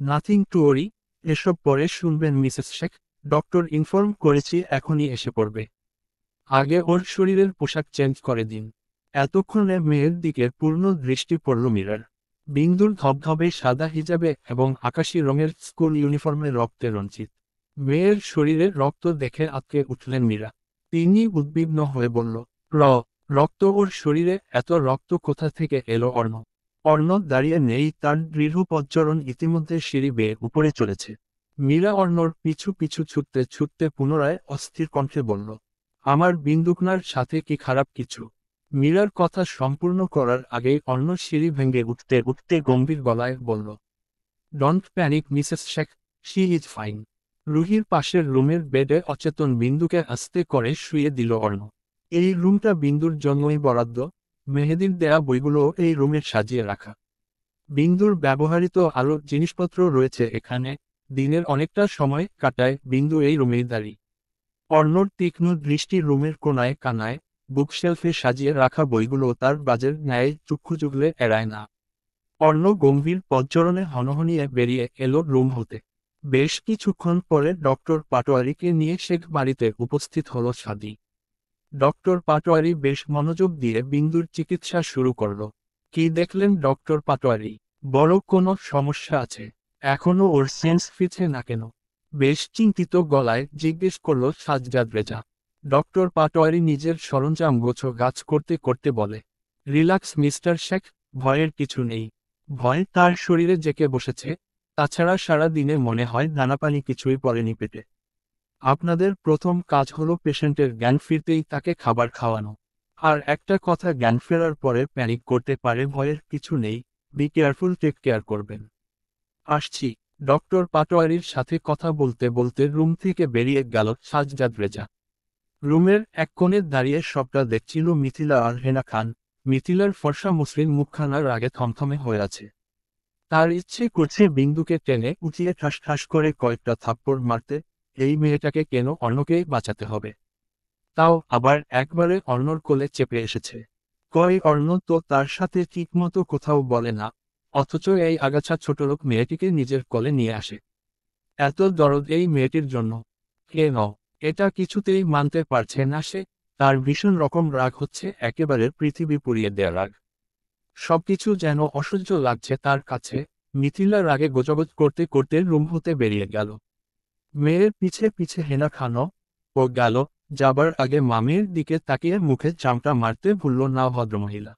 Nothing to ওরি, এসব পরে শুনবেন মিসেস শেখ। ডক্টর ইনফর্ম করেছি এখনই এসে পড়বে। আগে ওর শরীরের পোশাক চেঞ্জ করে দিন। এতক্ষণে মেয়ের দিকে পূর্ণ দৃষ্টি পড়ল মীরার। বিন্দুর ধবধবে সাদা হিজাবে এবং আকাশী রঙের স্কুল ইউনিফর্মে রক্তে রঞ্জিত। মেয়ের শরীরে রক্ত দেখে আঁতকে উঠলেন মীরা। তিনি উদ্বিগ্ন হয়ে বলল, র রক্ত, ওর শরীরে এত রক্ত কোথা থেকে এলো? অর্ণব দাঁড়িয়ে নেই, তার দৃঢ় পদচরণ ইতিমধ্যে সিঁড়ি বেয়ে উপরে চলেছে। মীরা অর্ণর পিছু পিছু ছুটতে ছুটতে পুনরায় অস্থির কণ্ঠে বলল, আমার বিন্দুকনার সাথে কি খারাপ কিছু? মীরার কথা সম্পূর্ণ করার আগেই অর্ণ সিঁড়ি ভেঙে উঠতে উঠতে গম্ভীর গলায় বলল, don't panic Mrs Sheikh, she is fine. রুহির পাশের রুমের বেডে অচেতন বিন্দুকে আস্তে করে শুইয়ে দিল অর্ণ। এই রুমটা বিন্দুর জন্যই বরাদ্দ। মেহেদির দেয়া বইগুলো এই রুমে সাজিয়ে রাখা। বিন্দুর ব্যবহৃত আরও জিনিসপত্র রয়েছে এখানে। দিনের অনেকটা সময় কাটায় বিন্দু এই রুমেই দাঁড়িয়ে। অর্ণর তীক্ষ্ণ দৃষ্টি রুমের কোনায় কানায় বুকশেলফে সাজিয়ে রাখা বইগুলো তার বাজের ন্যায় চক্ষু জুগলে এড়ায় না। অর্ণ গম্ভীর পদচরণে হনহনিয়ে বেরিয়ে এলো রুম হতে। বেশ কিছুক্ষণ পরে ডক্টর পাটোয়ারিকে নিয়ে শেখ বাড়িতে উপস্থিত হলো সাদি। ডক্টর পাটোয়ারি বেশ মনোযোগ দিয়ে বিন্দুর চিকিৎসা শুরু করল। কি দেখলেন ডক্টর পাটোয়ারি? বড় কোনো সমস্যা আছে? এখনো ওর সেন্স ফিরছে না কেন? বেশ চিন্তিত গলায় জিজ্ঞেস করল সাজ্জাদ রেজা। ডক্টর পাটোয়ারি নিজের সরঞ্জাম গাছ করতে করতে বলে, রিল্যাক্স মিস্টার শেখ, ভয়ের কিছু নেই। ভয় তার শরীরে জেঁকে বসেছে। তাছাড়া সারা দিনে মনে হয় দানাপানি কিছুই পড়েনি পেটে। আপনাদের প্রথম কাজ হলো পেশেন্টের জ্ঞান ফিরতেই তাকে খাবার খাওয়ানো। আর একটা কথা, জ্ঞান ফেরার পরে প্যানিক করতে পারে, ভয়ের কিছু নেই। বি কেয়ারফুল, টেক কেয়ার করবেন। আসছি। ডক্টর পাটোয়ারির সাথে কথা বলতে বলতে রুম থেকে বেরিয়ে গেল সাজ্জাদ রেজা। রুমের এক কোণে দাঁড়িয়ে সবটা দেখছিল মিথিলা আর হেনা খান। মিথিলার ফর্সা মসৃণ মুখখানার আগে থমথমে হয়ে আছে। তার ইচ্ছে করছে বিন্দুকে টেনে উঠিয়ে ঠাস ঠাস করে কয়েকটা থাপ্পড় মারতে। এই মেয়েটাকে কেন অর্ণকেই বাঁচাতে হবে? তাও আবার একবারে অর্ণর কোলে চেপে এসেছে। অর্ণ তো তার সাথে ঠিকমতো কোথাও বলে না, অথচ এই আগাছা ছোটলোক মেয়েটিকে নিজের কোলে নিয়ে আসে। এত দরদ এই মেয়েটির জন্য? কেন? এটা কিছুতেই মানতে পারছে না সে। তার ভীষণ রকম রাগ হচ্ছে, একেবারে পৃথিবী পুড়িয়ে দেয়া রাগ। সবকিছু যেন অসহ্য লাগছে তার কাছে। মিথিলা রাগে গোজগোজ করতে করতে রুম হতে বেরিয়ে গেল। মেয়ের পিছে পিছে হেনা খানও ও গেল। যাবার আগে মামির দিকে তাকিয়ে মুখে চামটা মারতে ভুলল না ভদ্রমহিলা।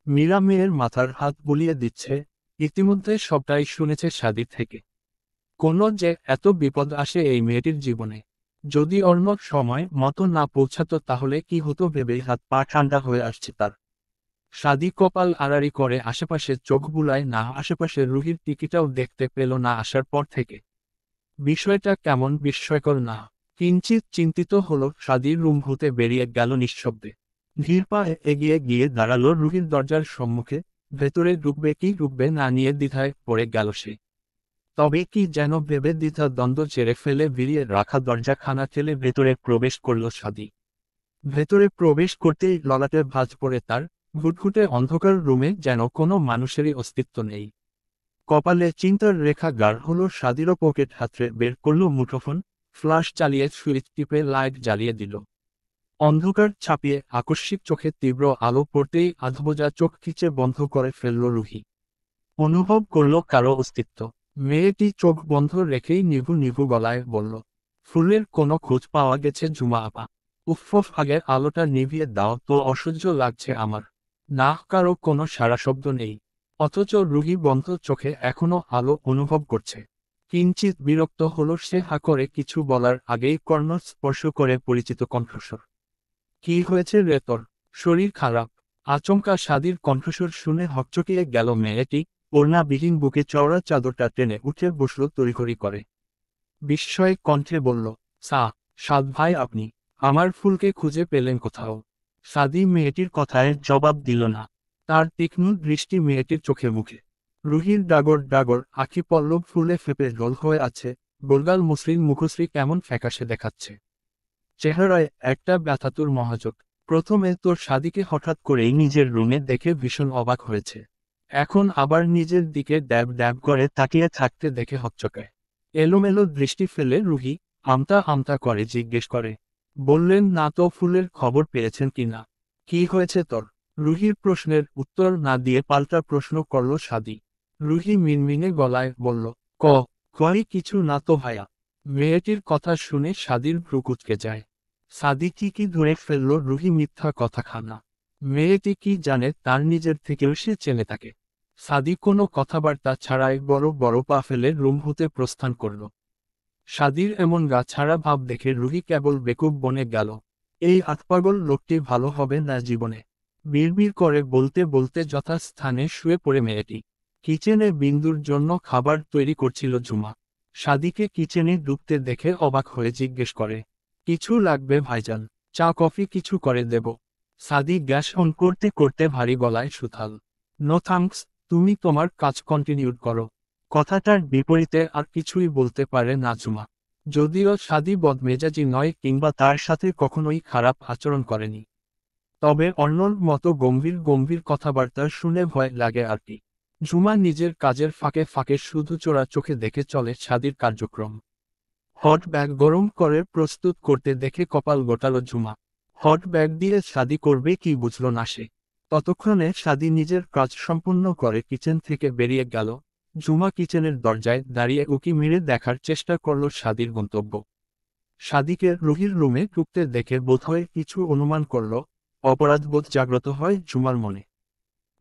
মীরা মেয়ের মাথার হাত বুলিয়ে দিচ্ছে। ইতিমধ্যে সবটাই শুনেছে সাদির থেকে। কোনো যে এত বিপদ আসে এই মেয়েটির জীবনে। যদি অন্য সময় মতো না পৌঁছাতো তাহলে কি হতো ভেবেই হাত পা ঠান্ডা হয়ে আসছে তার। সাদি কপাল আড়াড়ি করে আশেপাশে চোখ বুলায় না, আশেপাশে রুহির টিকিটাও দেখতে পেল না আসার পর থেকে। বিষয়টা কেমন বিস্ময়কর না? কিঞ্চিত চিন্তিত হলো সাদির রুম হতে বেরিয়ে গেল নিঃশব্দে। ধীর পায়ে এগিয়ে গিয়ে দাঁড়ালো রুহির দরজার সম্মুখে। ভেতরে ঢুকবে কি ঢুকবে না নিয়ে দ্বিধায় পড়ে গেল সে। তবে কি যেন ভেবে দ্বিধা দ্বন্দ্ব ছেড়ে ফেলে বেরিয়ে রাখা দরজাখানা ঠেলে ভেতরে প্রবেশ করল সাদি। ভেতরে প্রবেশ করতেই ললাটে ভাঁজ পড়ে তার। ঘুটঘুটে অন্ধকার রুমে যেন কোনো মানুষেরই অস্তিত্ব নেই। কপালে চিন্তার রেখা গাঢ় হলো সাদিরও পকেট হাতড়ে বের করল মুঠোফোন। ফ্ল্যাশ চালিয়ে সুইচ টিপে লাইট জ্বালিয়ে দিল। অন্ধকার ছাপিয়ে আকস্মিক চোখে তীব্র আলো পড়তেই আধবোজা চোখ খিচে বন্ধ করে ফেলল রুহি। অনুভব করল কারো অস্তিত্ব। মেয়েটি চোখ বন্ধ রেখেই নিভু নিভু গলায় বলল, ফুলের কোনো খোঁজ পাওয়া গেছে ঝুমা আপা? উফফ, আগের আলোটা নিভিয়ে দাও তো, অসহ্য লাগছে আমার। না, কারো কোনো সাড়া শব্দ নেই। অথচ রুহি বন্ধ চোখে এখনো আলো অনুভব করছে। কিঞ্চিত বিরক্ত হলো সে, হা করে কিছু বলার আগেই কর্ণ স্পর্শ করে পরিচিত কণ্ঠস্বর। কি হয়েছে রে তোর? শরীর খারাপ? আচমকা সাদির কণ্ঠস্বর শুনে হকচকিয়ে গেল মেয়েটি। ওড়নাবিহীন বুকে চওড়া চাদরটা টেনে উঠে বসল তড়িঘড়ি করে। বিস্ময়ে কণ্ঠে বলল, সাদ ভাই, আপনি আমার ফুলকে খুঁজে পেলেন কোথাও? সাদি মেয়েটির কথায় জবাব দিল না। তার তীক্ষ্ণ দৃষ্টি মেয়েটির চোখে মুখে। রুহির ডাগর ডাগর আখি পল্লব ফুলে ফেপে রোল হয়ে আছে। গোলগাল মসৃণ মুখশ্রী কেমন ফ্যাকাশে দেখাচ্ছে। চেহারায় একটা ব্যথাতুর মহাজোট। প্রথমে তোর সাদিকে হঠাৎ করেই নিজের রুমে দেখে ভীষণ অবাক হয়েছে। এখন আবার নিজের দিকে ড্যাব ড্যাব করে তাকিয়ে থাকতে দেখে হকচকায়। এলোমেলো দৃষ্টি ফেলে রুহি আমতা আমতা করে জিজ্ঞেস করে, বললেন না তো ফুলের খবর পেয়েছেন কি না? কি হয়েছে তোর? রুহির প্রশ্নের উত্তর না দিয়ে পাল্টা প্রশ্ন করল সাদি। রুহি মিনমিনে গলায় বলল, ক কই কিছু না তো ভাইয়া। মেয়েটির কথা শুনে সাদির ভ্রু কুঁচকে যায়। সাদি কি ধরে ফেলল রুহি মিথ্যা কথা খানা। মেয়েটি কি জানে তার নিজের থেকেও সে চেনে তাকে। সাদি কোনো কথাবার্তা ছাড়াই বড় বড় পা ফেলে রুম হতে প্রস্থান করল। সাদির এমন গা ছাড়া ভাব দেখে রুহি কেবল বেকুব বনে গেল। এই আতপাগল লোকটি ভালো হবে না জীবনে। বিড়বিড় করে বলতে বলতে যথাস্থানে শুয়ে পড়ে মেয়েটি। কিচেনে বিন্দুর জন্য খাবার তৈরি করছিল ঝুমা। সাদিকে কিচেনে ঢুকতে দেখে অবাক হয়ে জিজ্ঞেস করে, কিছু লাগবে ভাইজান? চা কফি কিছু করে দেব? সাদি গ্যাস অন করতে করতে ভারী গলায় সুথাল, নো থ্যাঙ্কস, তুমি তোমার কাজ কন্টিনিউ করো। কথাটার বিপরীতে আর কিছুই বলতে পারে না ঝুমা। যদিও সাদি বদমেজাজি নয় কিংবা তার সাথে কখনোই খারাপ আচরণ করেনি, তবে অর্ণর মতো গম্ভীর গম্ভীর কথাবার্তা শুনে ভয় লাগে আর কি। ঝুমা নিজের কাজের ফাঁকে ফাঁকে শুধু চোরা চোখে দেখে চলে সাদির কার্যক্রম। হট ব্যাগ গরম করে প্রস্তুত করতে দেখে কপাল গোটালো ঝুমা। হট ব্যাগ দিয়ে সাদি করবে কি বুঝল না সে। ততক্ষণে সাদি নিজের কাজ সম্পূর্ণ করে কিচেন থেকে বেরিয়ে গেল। ঝুমা কিচেনের দরজায় দাঁড়িয়ে উকি মেরে দেখার চেষ্টা করল সাদির গন্তব্য। সাদিকে রুহির রুমে ঢুকতে দেখে বোধহয় কিছু অনুমান করল। অপরাধবোধ জাগ্রত হয় ঝুমার মনে।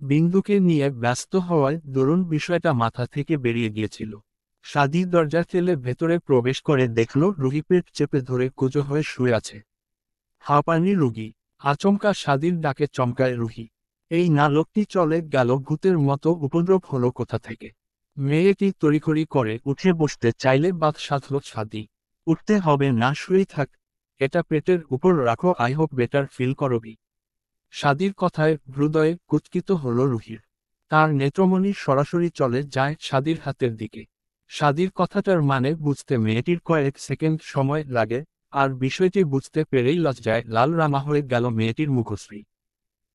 বিন্দুকে নিয়ে ব্যস্ত হওয়ায় দরুন বিষয়টা মাথা থেকে বেরিয়ে গিয়েছিল। সাদি দরজা ঠেলে ভেতরে প্রবেশ করে দেখল রুহি পেট চেপে ধরে কুঁজো হয়ে শুয়ে আছে। হাঁপানি রুগী। আচমকা সাদির ডাকে চমকায় রুহি। এই না লোকটি চলে গেল ভূতের মতো উপদ্রব হলো কোথা থেকে। মেয়েটি তড়িঘড়ি করে উঠে বসতে চাইলে বাদ সাধল সাদি। উঠতে হবে না, শুয়েই থাক, এটা পেটের উপর রাখো, আই হোপ বেটার ফিল করবি। সাদির কথায় হৃদয়ে কুৎকিত হল রুহির। তার নেত্রমণি সরাসরি চলে যায় সাদির হাতের দিকে। সাদির কথাটার মানে বুঝতে মেয়েটির কয়েক সেকেন্ড সময় লাগে, আর বিষয়টি বুঝতে পেরেই লজ্জায় লাল রামা হয়ে গেল মেয়েটির মুখশ্রী।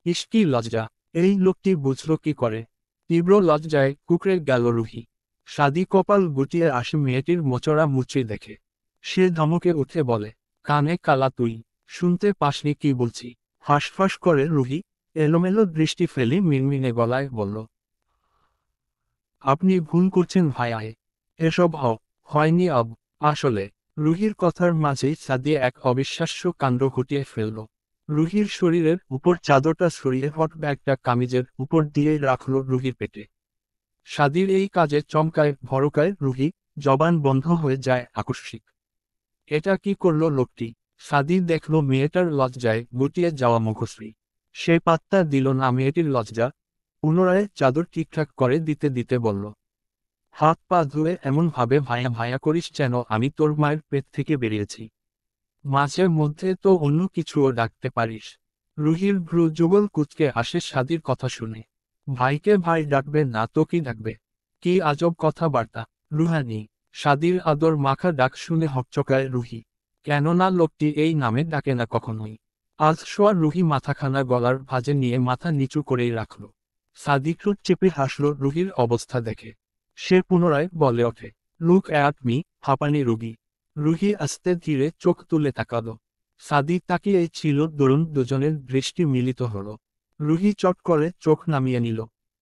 ইস কি লজ্জা! এই লোকটি বুঝল কি করে? তীব্র লজ্জায় কুঁকড়ে গেল রুহি। সাদি কপাল গুটিয়ে আসে মেয়েটির মোচড়া মুচড়ি দেখে। সে ধমকে উঠে বলে, কানে কালা তুই, শুনতে পাসনি কি বলছি? হাঁসফাঁস করে রুহি এলোমেলো দৃষ্টি ফেলে মিনমিনে গলায় বলল, আপনি ভুল করছেন ভাইয়ায়ে। এসব হয়নি আসলে। রুহির কথার মাঝেই সাদি এক অবিশ্বাস্য কাণ্ড ঘটিয়ে ফেলল। রুহির শরীরের উপর চাদরটা সরিয়ে হট ব্যাগটা কামিজের উপর দিয়েই রাখল রুহির পেটে। সাদির এই কাজে চমকায় ভরকায় রুহি, জবান বন্ধ হয়ে যায় আকস্মিক। এটা কি করল লোকটি? সাদি দেখল মেয়েটার লজ্জায় গুটিয়ে যাওয়া মুখশ্রী। সে পাত্তা দিল না মেয়েটির লজ্জা। পুনরায় চাদর ঠিকঠাক করে দিতে দিতে বলল, হাত পা ধুয়ে এমন ভাবে ভায়া ভায়া করিস যেন আমি তোর মায়ের পেট থেকে বেরিয়েছি। মাঝে মধ্যে তো অন্য কিছুও ডাকতে পারিস। রুহির ভ্রু যুগল কুঁচকে আসে সাদির কথা শুনে। ভাইকে ভাই ডাকবে না তো কি ডাকবে? কি আজব কথাবার্তা! রুহানি। সাদির আদর মাখা ডাক শুনে হকচকায় রুহি। কেননা লোকটি এই নামে ডাকে না কখনোই। আজ শোয়া রুহি মাথাখানা গলার ভাঁজে নিয়ে মাথা নিচু করেই রাখল। সাদি ঠোঁট চেপে হাসল রুহির অবস্থা দেখে। সে পুনরায় বলে ওঠে, লুক অ্যাট মি, হাঁপানি রুগী। রুহি আস্তে ধীরে চোখ তুলে তাকাল। সাদি তাকিয়েই ছিল, দরুন দুজনের দৃষ্টি মিলিত হল। রুহি চট করে চোখ নামিয়ে নিল।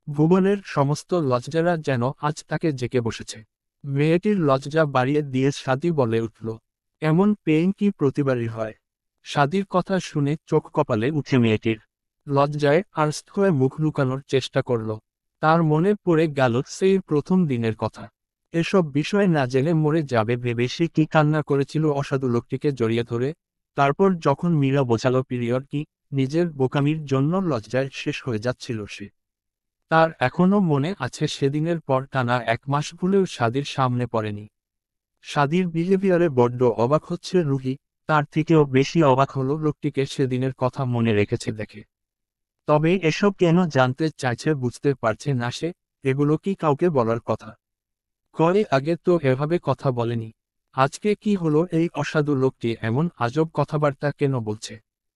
ভুবনের সমস্ত লজ্জারা যেন আজ তাকে জেকে বসেছে। মেয়েটির লজ্জা বাড়িয়ে দিয়ে সাদি বলে উঠল, এমন পেইন কি প্রতিবারই হয়? সাদির কথা শুনে চোখ কপালে উঠে মেয়েটির। লজ্জায় আর্স্ট হয়ে মুখ লুকানোর চেষ্টা করল। তার মনে পড়ে গেল সেই প্রথম দিনের কথা। এসব বিষয় না জেনে মরে যাবে ভেবে সে কি কান্না করেছিল অসাধু লোকটিকে জড়িয়ে ধরে। তারপর যখন মীরা বোঝালো পিরিয়ড কি, নিজের বোকামির জন্য লজ্জায় শেষ হয়ে যাচ্ছিল সে। তার এখনো মনে আছে সেদিনের পর টানা 1 মাস ভুলেও সাদির সামনে পড়েনি। সাদির বিহেভিয়ারে বড্ড অবাক হচ্ছে রুহি, তার থেকেও বেশি অবাক হলো লোকটিকে সেদিনের কথা মনে রেখেছে দেখে। তবে এসব কেন জানতে চাইছে বুঝতে পারছে না সে। এগুলো কি কাউকে বলার কথা? কয়ে আগে তো এভাবে কথা বলেনি। আজকে কি হলো এই অসাধু লোকটি এমন আজব কথাবার্তা কেন বলছে?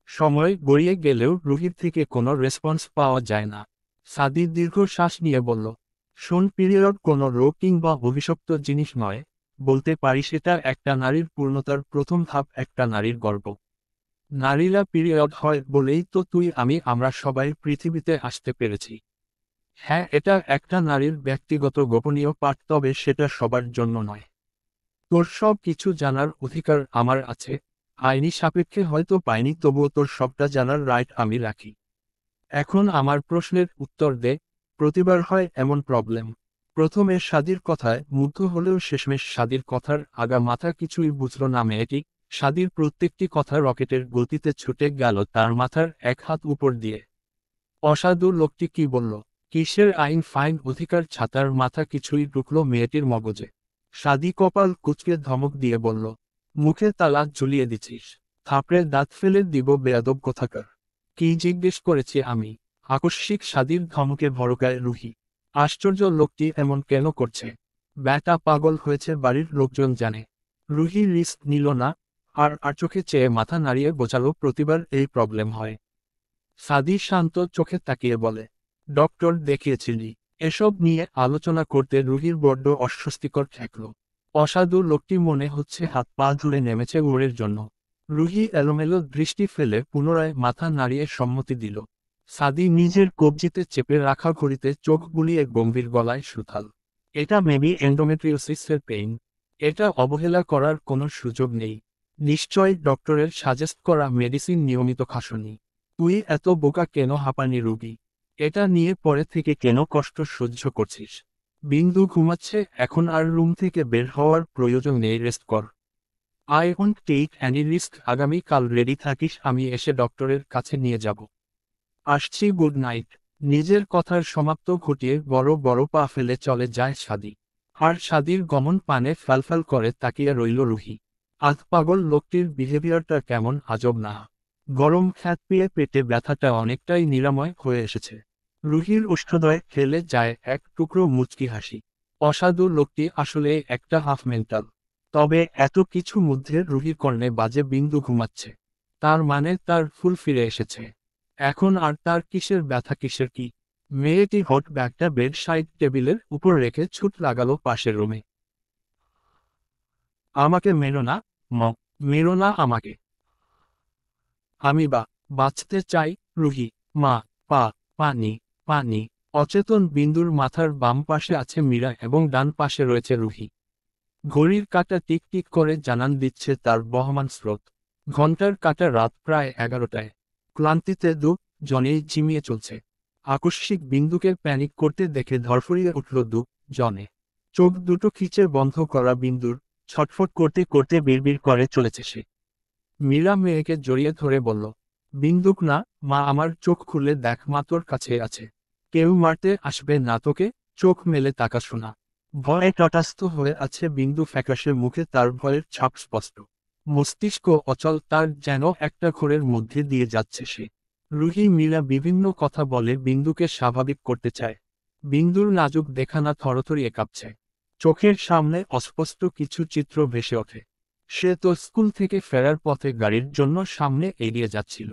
সময় গড়িয়ে গেলেও রুহির থেকে কোনো রেসপন্স পাওয়া যায় না। সাদি দীর্ঘ শ্বাস নিয়ে বলল, শোন, পিরিয়ড কোনো রোগ কিংবা অভিশপ্ত জিনিস নয়, বলতে পারি সেটা একটা নারীর পূর্ণতার প্রথম ধাপ, একটা নারীর গর্ব। নারীরা পিরিয়ড হয় বলেই তো তুই আমি আমরা সবাই পৃথিবীতে আসতে পেরেছি। হ্যাঁ, এটা একটা নারীর ব্যক্তিগত গোপনীয় পাঠ, তবে সেটা সবার জন্য নয়। তোর সব কিছু জানার অধিকার আমার আছে, আইনি সাপেক্ষে হয়তো পাইনি, তবুও তোর সবটা জানার রাইট আমি রাখি। এখন আমার প্রশ্নের উত্তর দে। প্রতিবার হয় এমন প্রবলেম? প্রথমে সাদির কথায় মুগ্ধ হলেও শেষমেশ সাদির কথার আগা মাথা কিছুই বুঝল না মেয়েটি। সাদির প্রত্যেকটি কথা রকেটের গতিতে ছুটে গেল তার মাথার এক হাত উপর দিয়ে। অসাধু লোকটি কি বলল? কিসের আইন ফাইন অধিকার ছাতার মাথা কিছুই ঢুকল মেয়েটির মগজে। সাদি কপাল কুঁচকে ধমক দিয়ে বলল, মুখে তালা ঝুলিয়ে দিছিস? থাপড়ে দাঁত ফেলে দিব বেয়াদব কোথাকার। কি জিজ্ঞেস করেছি আমি? আকস্মিক সাদির ধমকে ভড়কায় রুহি। আশ্চর্য, লোকটি এমন কেন করছে? ব্যাটা পাগল হয়েছে, বাড়ির লোকজন জানে। রুহি রিস্ক নিল না, আর চোখে চেয়ে মাথা নাড়িয়ে বোঝালো, প্রতিবার এই প্রবলেম হয়। সাদি শান্ত চোখে তাকিয়ে বলে, ডক্টর দেখিয়েছিলি? এসব নিয়ে আলোচনা করতে রুহির বড্ড অস্বস্তিকর ঠেকল। অসাধু লোকটি মনে হচ্ছে হাত পা ধুলে নেমেছে ওরের জন্য। রুহি এলোমেলো দৃষ্টি ফেলে পুনরায় মাথা নাড়িয়ে সম্মতি দিল। সাদি নিজের কবজিতে চেপে রাখা ঘড়িতে চোখ বুলিয়ে গম্ভীর গলায় সুথাল, এটা মেবি এন্ডোমেট্রিওসিসের পেইন। এটা অবহেলা করার কোনো সুযোগ নেই। নিশ্চয় ডক্টরের সাজেস্ট করা মেডিসিন নিয়মিত খাসনি। তুই এত বোকা কেন হাঁপানি রুগী? এটা নিয়ে পরে থেকে কেন কষ্ট সহ্য করছিস? বিন্দু ঘুমাচ্ছে, এখন আর রুম থেকে বের হওয়ার প্রয়োজন নেই, রেস্ট কর। I won't take any risk. আগামী কাল রেডি থাকিস, আমি এসে ডক্টরের কাছে নিয়ে যাব। আসছি, গুড নাইট। নিজের কথার সমাপ্ত ঘটিয়ে বড় বড় পা ফেলে চলে যায় সাদি। আর সাদির গমন পানে ফ্যালফ্যাল করে তাকিয়ে রইল রুহি। আধ পাগল লোকটির বিহেভিয়ারটা কেমন আজব না? গরম খ্যাত পেয়ে পেটে ব্যথাটা অনেকটাই নিরাময় হয়ে এসেছে। রুহির ওষ্ঠদয়ে খেলে যায় এক টুকরো মুচকি হাসি। অসাধু লোকটি আসলে একটা হাফ মেন্টাল। তবে এত কিছু মধ্যে রুহির কর্ণে বাজে বিন্দু ঘুমাচ্ছে। তার মানে তার ফুল ফিরে এসেছে। এখন আর তার কিসের ব্যথা, কিসের কি? মেয়েটি হট ব্যাগটা বেড সাইড টেবিলের উপর রেখে ছুট লাগালো পাশের রুমে। আমাকে মেরো না, ম মেরো না আমাকে। আমি বাঁচতে চাই। রুহি, মা, পানি, পানি। অচেতন বিন্দুর মাথার বাম পাশে আছে মীরা এবং ডান পাশে রয়েছে রুহি। ঘড়ির কাঁটা টিক টিক করে জানান দিচ্ছে তার বহমান স্রোত। ঘন্টার কাঁটা রাত প্রায় 11টায়। ক্লান্তিতে জনেই ঝিমিয়ে চলছে। আকস্মিক বিন্দুকে প্যানিক করতে দেখে ধরফরিয়ে উঠল জনে। চোখ দুটো খিচে বন্ধ করা বিন্দুর, ছটফট করতে করতে বিড়বিড় করে চলেছে সে। মীরা মেয়েকে জড়িয়ে ধরে বলল, বিন্দুক না, মা, আমার চোখ খুলে দেখ, মা তোর কাছে আছে। কেউ মারতে আসবে না তোকে। চোখ মেলে তাকা শোনা। ভয়ে তটাস্থ হয়ে আছে বিন্দু, ফ্যাকাশে মুখে তার ভয়ের ছাপ স্পষ্ট। মস্তিষ্ক অচল, তার যেন একটা ঘোরের মধ্যে দিয়ে যাচ্ছে সে। রুহি মীরা বিভিন্ন কথা বলে বিন্দুকে স্বাভাবিক করতে চায়। বিন্দুর নাজুক দেখানা থরথরিয়ে কাঁপছে। চোখের সামনে অস্পষ্ট কিছু চিত্র ভেসে ওঠে। সে তো স্কুল থেকে ফেরার পথে গাড়ির জন্য সামনে এগিয়ে যাচ্ছিল।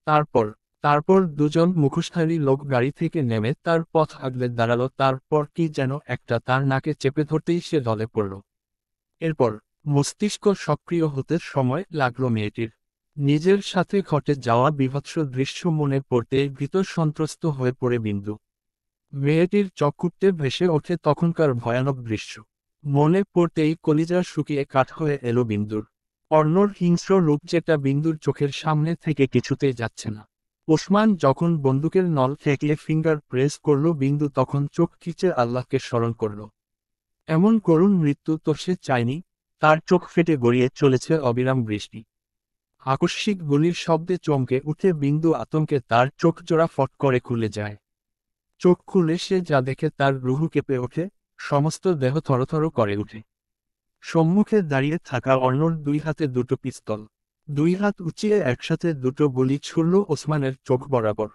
তারপর তারপর দুজন মুখোশধারী লোক গাড়ি থেকে নেমে তার পথ আগলে দাঁড়ালো। তারপর কি যেন একটা তার নাকে চেপে ধরতেই সে ঢলে পড়ল। এরপর মস্তিষ্ক সক্রিয় হতে সময় লাগলো মেয়েটির। নিজের সাথে ঘটে যাওয়া বীভৎস দৃশ্য মনে পড়তেই ভীত সন্ত্রস্ত হয়ে পড়ে বিন্দু। মেয়েটির চক্ষুতে ভেসে ওঠে তখনকার ভয়ানক দৃশ্য। মনে পড়তেই কলিজা শুকিয়ে কাঠ হয়ে এলো বিন্দুর। অর্ণর হিংস্র রূপ, যেটা বিন্দুর চোখের সামনে থেকে কিছুতেই যাচ্ছে না। ওসমান যখন বন্দুকের নল ঠেকিয়ে ফিঙ্গার প্রেস করল, বিন্দু তখন চোখ খিচে আল্লাহকে স্মরণ করল। এমন করুণ মৃত্যু তো সে চায়নি। তার চোখ ফেটে গড়িয়ে চলেছে অবিরাম বৃষ্টি। আকস্মিক গুলির শব্দে চমকে উঠে বিন্দু আতঙ্কে তার চোখ জোড়া ফট করে খুলে যায়। চোখ খুলে সে যা দেখে তার রুহু কেঁপে ওঠে, সমস্ত দেহ থরথর করে ওঠে। সম্মুখে দাঁড়িয়ে থাকা অর্ণর দুই হাতে দুটো পিস্তল। দুই হাত উঁচিয়ে একসাথে দুটো গুলি ছুড়ল ওসমানের চোখ বরাবর।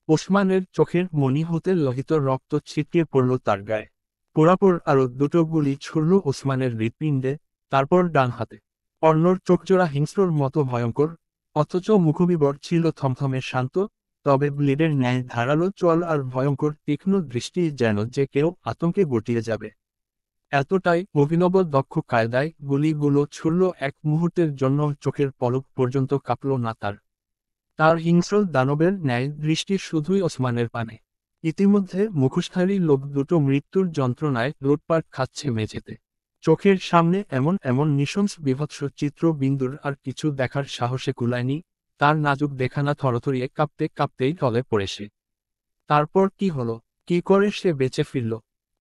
ওসমানের চোখের মণি হতে লোহিত রক্ত ছিটিয়ে পড়ল তার গায়ে। পরাপর আরও দুটো গুলি ছুড়ল ওসমানের হৃৎপিণ্ডে, তারপর ডান হাতে। অর্ণর চোখজোড়া হিংস্রর মতো ভয়ঙ্কর, অথচ মুখবিবর ছিল থমথমে শান্ত। তবে ব্লেডের ন্যায় ধারালো চোয়াল আর ভয়ঙ্কর তীক্ষ্ণ দৃষ্টি যেন যে কেউ আতঙ্কে গটিয়ে যাবে। এতটাই অভিনব দক্ষ কায়দায় গুলিগুলো ছুড়ল, এক মুহূর্তের জন্য চোখের পলক পর্যন্ত কাঁপল না তার। তার হিংস্র দানবের ন্যায় দৃষ্টি শুধুই ওসমানের পানে। ইতিমধ্যে মুখোশধারী লোক দুটো মৃত্যুর যন্ত্রণায় লুটপাট খাচ্ছে মেঝেতে। চোখের সামনে এমন এমন নৃশংস বিভৎস চিত্র বিন্দুর আর কিছু দেখার সাহসে কুলায়নি। তার নাজুক দেখানা থরথরিয়ে কাঁপতে কাঁপতেই ঢলে পড়ে সে। তারপর কি হলো? কি করে সে বেঁচে ফিরল?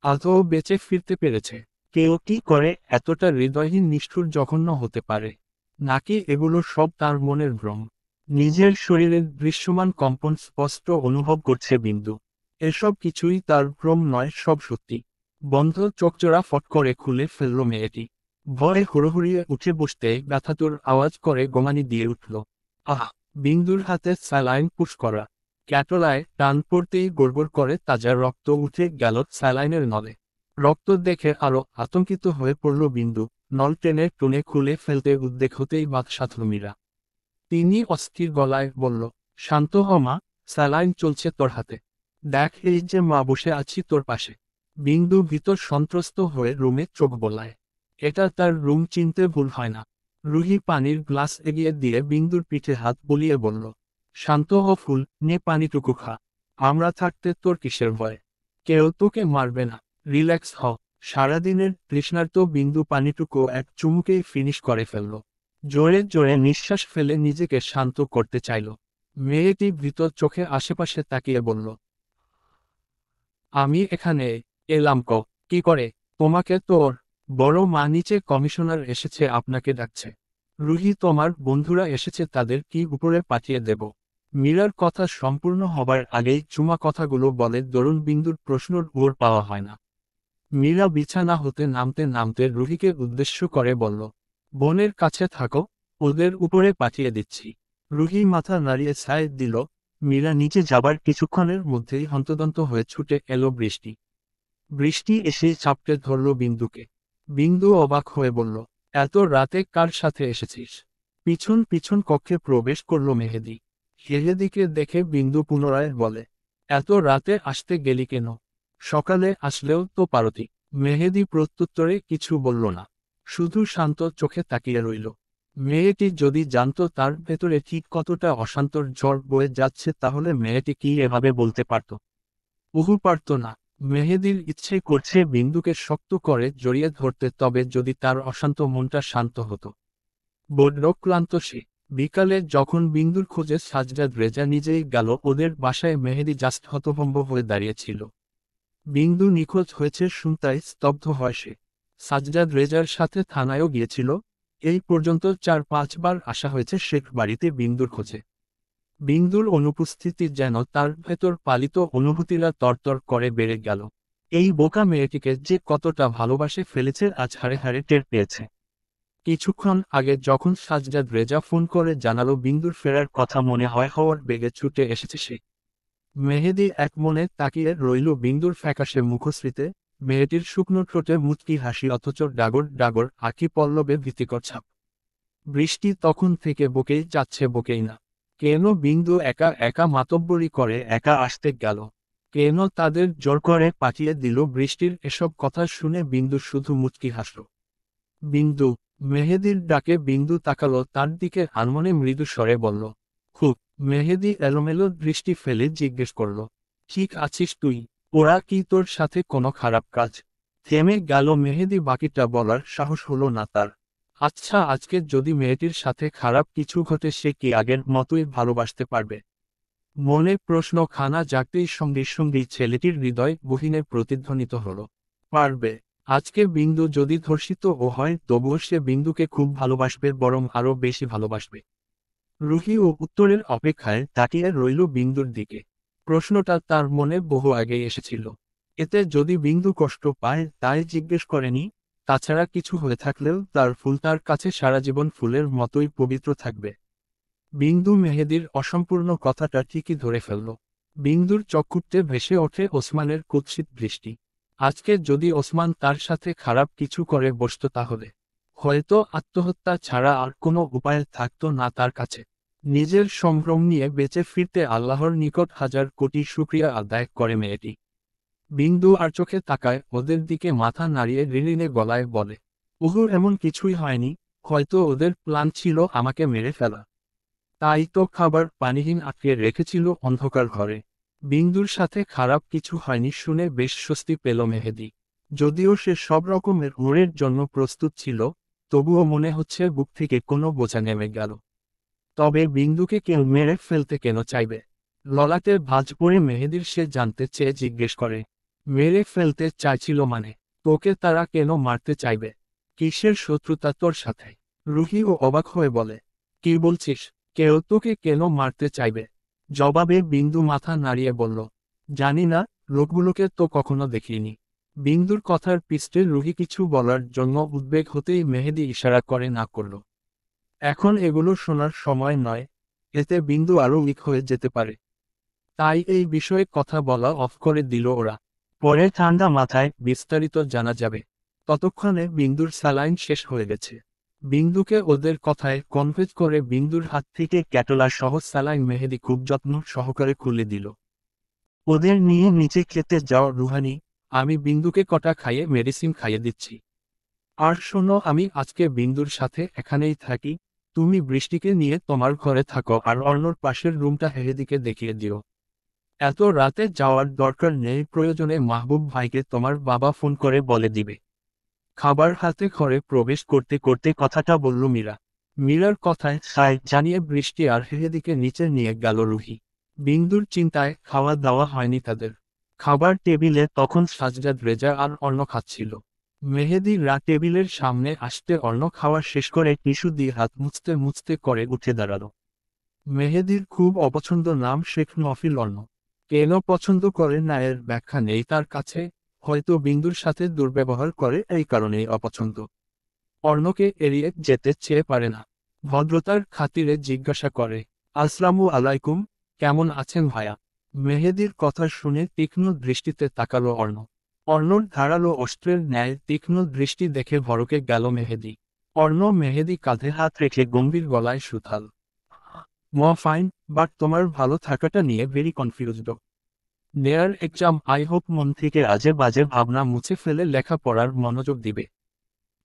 আদৌ বেঁচে ফিরতে পেরেছে? কেউ কি করে এতটা হৃদয়হীন নিষ্ঠুর জঘন্য হতে পারে? নাকি এগুলো সব তার মনের ভ্রম? নিজের শরীরের দৃশ্যমান কম্পন স্পষ্ট অনুভব করছে বিন্দু। এসব কিছুই তার ভ্রম নয়, সব সত্যি। বন্ধ চোখজোড়া ফট করে খুলে ফেলল মেয়েটি। ভয়ে হুড়োহুড়িয়ে উঠে বসতে ব্যথাতুর আওয়াজ করে গোমানি দিয়ে উঠল। আহ! বিন্দুর হাতে স্যালাইন পুশ করা। ক্যাটলায় টান পড়তেই গড়গড় করে তাজা রক্ত উঠে গেল স্যালাইনের নলে। রক্ত দেখে আরো আতঙ্কিত হয়ে পড়ল বিন্দু। নল টেনে টুনে খুলে ফেলতে উদ্বেগ হতেই বাদ সাধল মীরা। তিনি অস্থির গলায় বলল, শান্ত হ মা, স্যালাইন চলছে তোর হাতে। দেখ, এই যে মা বসে আছি তোর পাশে। বিন্দু ভিতর সন্ত্রস্ত হয়ে রুমে চোখ বোলায়। এটা তার রুম চিনতে ভুল হয় না। রুহি পানির গ্লাস এগিয়ে দিয়ে বিন্দুর পিঠে হাত বুলিয়ে বলল, শান্ত হ ফুল, নে পানিটুকু খা। আমরা থাকতে তোর কিসের ভয়? কেউ তোকে মারবে না। রিল্যাক্স হ। সারাদিনের তৃষ্ণার্ত বিন্দু পানিটুকু এক চুমুকেই ফিনিশ করে ফেলল। জোরে জোরে নিঃশ্বাস ফেলে নিজেকে শান্ত করতে চাইল। মেয়েটি ভীত চোখে আশেপাশে তাকিয়ে বলল, আমি এখানে এলাম কি করে? তোমাকে তোর বড় মা নিচে কমিশনার এসেছে, আপনাকে ডাকছে। রুহি, তোমার বন্ধুরা এসেছে, তাদের কি উপরে পাঠিয়ে দেব? মীরার কথা সম্পূর্ণ হবার আগেই চুমা কথাগুলো বলে দরুন বিন্দুর প্রশ্নর উত্তর পাওয়া হয় না। মীরা বিছানা হতে নামতে নামতে রুহিকে উদ্দেশ্য করে বলল, বোনের কাছে থাকো, ওদের উপরে পাঠিয়ে দিচ্ছি। রুহি মাথা নাড়িয়ে সায় দিল। মীরা নিচে যাবার কিছুক্ষণের মধ্যেই হন্তদন্ত হয়ে ছুটে এলো বৃষ্টি। বৃষ্টি এসে চাপটে ধরল বিন্দুকে। বিন্দু অবাক হয়ে বলল, এত রাতে কার সাথে এসেছিস? পিছন পিছন কক্ষে প্রবেশ করল মেহেদি। মেহেদিকে দেখে বিন্দু পুনরায় বলে, এত রাতে আসতে গেলি কেন? সকালে আসলেও তো পারতি। মেহেদি প্রত্যুত্তরে কিছু বলল না, শুধু শান্ত চোখে তাকিয়ে রইল। মেয়েটি যদি জানত তার ভেতরে ঠিক কতটা অশান্তর ঝড় বয়ে যাচ্ছে, তাহলে মেয়েটি কি এভাবে বলতে পারত? পারত না। মেহেদির ইচ্ছে করছে বিন্দুকে শক্ত করে জড়িয়ে ধরতে, তবে যদি তার অশান্ত মনটা শান্ত হতো। বড্ড ক্লান্ত সে। বিকালে যখন বিন্দুর খোঁজে সাজদাদ রেজা নিজেই গেল ওদের বাসায়, মেহেদি জাস্ট হতভম্ব হয়ে দাঁড়িয়েছিল। বিন্দু নিখোঁজ হয়েছে শুনতাই স্তব্ধ হয় সে। সাজদাদ রেজার সাথে থানায়ও গিয়েছিল। এই পর্যন্ত 4-5 বার আসা হয়েছে শেখ বাড়িতে বিন্দুর খোঁজে। বিন্দুর অনুপস্থিতি যেন তার ভেতর পালিত অনুভূতিরা তরতর করে বেড়ে গেল। এই বোকা মেয়েটিকে যে কতটা ভালোবাসে ফেলেছে আজ হাড়ে হাড়ে টের পেয়েছে। কিছুক্ষণ আগে যখন সাজদাদ রেজা ফোন করে জানালো বিন্দুর ফেরার কথা, মনে হয় হওয়ার বেগে ছুটে এসেছে সে। মেহেদি এক মনে তাকিয়ে রইল বিন্দুর ফ্যাকাশে মুখশ্রীতে, মেয়েটির শুকনো ঠোঁটে মুচকি হাসি, অথচ ডাগর ডাগর আঁখি পল্লবে ভীতিকর ছাপ। বৃষ্টি তখন থেকে বকেই যাচ্ছে, বকেই না। কেন বিন্দু একা একা মাতব্বরি করে একা আসতে গেল? কেন তাদের জোর করে পাঠিয়ে দিল? বৃষ্টির এসব কথা শুনে বিন্দু শুধু মুচকি হাসল। বিন্দু! মেহেদির ডাকে বিন্দু তাকালো তার দিকে, আনমনে মৃদু স্বরে বলল, খুব। মেহেদি এলোমেলো দৃষ্টি ফেলে জিজ্ঞেস করল, ঠিক আছিস তুই? ওরা কি তোর সাথে কোনো খারাপ কাজ? থেমে গেল মেহেদি, বাকিটা বলার সাহস হলো না তার। আচ্ছা, আজকে যদি মেয়েটির সাথে খারাপ কিছু ঘটে, সে কি আগের মতোই ভালোবাসতে পারবে? মনে প্রশ্ন খানা জাগতেই সঙ্গে সঙ্গেই ছেলেটির হৃদয় গহীনে প্রতিধ্বনিত হলো, পারবে। আজকে বিন্দু যদি ধর্ষিত ও হয়, তবুও সে বিন্দুকে খুব ভালোবাসবে, বরং আরও বেশি ভালোবাসবে। রুহি ও উত্তরের অপেক্ষায় তাকিয়ে রইল বিন্দুর দিকে। প্রশ্নটা তার মনে বহু আগেই এসেছিল। এতে যদি বিন্দু কষ্ট পায় তাই জিজ্ঞেস করেনি। তাছাড়া কিছু হয়ে থাকলেও তার ফুল তার কাছে সারা জীবন ফুলের মতোই পবিত্র থাকবে। বিন্দু মেহেদির অসম্পূর্ণ কথাটা ঠিকই ধরে ফেলল। বিন্দুর চক্ষুতে ভেসে ওঠে ওসমানের কুৎসিত দৃষ্টি। আজকে যদি ওসমান তার সাথে খারাপ কিছু করে বসত, তাহলে হয়তো আত্মহত্যা ছাড়া আর কোনো উপায় থাকতো না তার কাছে। নিজের সম্ভ্রম নিয়ে বেঁচে ফিরতে আল্লাহর নিকট হাজার কোটি শুকরিয়া আদায় করে মেয়েটি। বিন্দু আর চোখে তাকায় ওদের দিকে, মাথা নাড়িয়ে রিনিনে গলায় বলে, ওহুর এমন কিছুই হয়নি, হয়তো ওদের প্ল্যান ছিল আমাকে মেরে ফেলা। তাই তো খাবার পানিহীন আটকে রেখেছিল অন্ধকার ঘরে। বিন্দুর সাথে খারাপ কিছু হয়নি শুনে বেশ স্বস্তি পেল মেহেদি। যদিও সে সব রকমের উড়ের জন্য প্রস্তুত ছিল, তবুও মনে হচ্ছে বুক থেকে কোনো বোঝা নেমে গেল। তবে বিন্দুকে কেউ মেরে ফেলতে কেন চাইবে? ললাটে ভাঁজ পড়ে মেহেদির সে জানতে চেয়ে জিজ্ঞেস করে। মেরে ফেলতে চাইছিল মানে? তোকে তারা কেন মারতে চাইবে? কিসের শত্রুতা তোর সাথে? রুহিও অবাক হয়ে বলে, কি বলছিস? কেউ তোকে কেন মারতে চাইবে? জবাবে বিন্দু মাথা নাড়িয়ে বলল, জানি না, লোকগুলোকে তো কখনো দেখিনি। বিন্দুর কথার পিষ্টে রুহি কিছু বলার জন্য উদ্বেগ হতেই মেহেদি ইশারা করে না করল। এখন এগুলো শোনার সময় নয়, এতে বিন্দু আরও উইক হয়ে যেতে পারে। তাই এই বিষয়ে কথা বলা অফ করে দিল ওরা। পরে ঠান্ডা মাথায় বিস্তারিত জানা যাবে। ততক্ষণে বিন্দুর স্যালাইন শেষ হয়ে গেছে। বিন্দুকে ওদের কথায় কনভিন্স করে বিন্দুর হাত থেকে ক্যাটোলা সহ স্যালাইন মেহেদি খুব যত্ন সহকারে খুলে দিল। ওদের নিয়ে নিচে খেতে যাও রুহানি, আমি বিন্দুকে কটা খাইয়ে মেডিসিন খাইয়ে দিচ্ছি। আর শোনো, আমি আজকে বিন্দুর সাথে এখানেই থাকি, তুমি বৃষ্টিকে নিয়ে তোমার ঘরে থাকো আর অর্ণর পাশের রুমটা মেহেদিকে দেখিয়ে দিও। এত রাতে যাওয়ার দরকার নেই, প্রয়োজনে মাহবুব ভাইকে তোমার বাবা ফোন করে বলে দিবে। খাবার হাতে ঘরে প্রবেশ করতে করতে কথাটা বলল মীরা। মীরার কথায় সায় জানিয়ে বৃষ্টি আর মেহেদিকে নিচে নিয়ে গেল রুহি। বিন্দুর চিন্তায় খাওয়া দাওয়া হয়নি তাদের। খাবার টেবিলে তখন সাজজাদ, রেজা আর অর্ণ খাচ্ছিল। মেহেদি টেবিলের সামনে আসতে অর্ণ খাওয়া শেষ করে টিস্যু দিয়ে হাত মুছতে মুছতে করে উঠে দাঁড়ালো। মেহেদির খুব অপছন্দ নাম শেখ নফিল অর্ণ। কেন পছন্দ করে না এর ব্যাখ্যা নেই তার কাছে, হয়তো বিন্দুর সাথে দুর্ব্যবহার করে এই কারণেই অপছন্দ। অর্ণকে এড়িয়ে যেতে চেয়ে পারে না। ভদ্রতার খাতিরে জিজ্ঞাসা করে, আসসালামু আলাইকুম, কেমন আছেন ভাইয়া? মেহেদির কথা শুনে তীক্ষ্ণ দৃষ্টিতে তাকালো অর্ণ। অর্ণর ধারালো অস্ত্রের ন্যায় তীক্ষ্ণ দৃষ্টি দেখে ভড়কে গেল মেহেদি। অর্ণ মেহেদি কাঁধে হাত রেখে গম্ভীর গলায় সুথাল, ফাইন, বাট তোমার ভালো থাকাটা নিয়ে ভেরি কনফিউজড। নেয়ার এক্সাম, আই হোপ মন থেকে আজে বাজে ভাবনা মুছে ফেলে লেখাপড়ার মনোযোগ দিবে।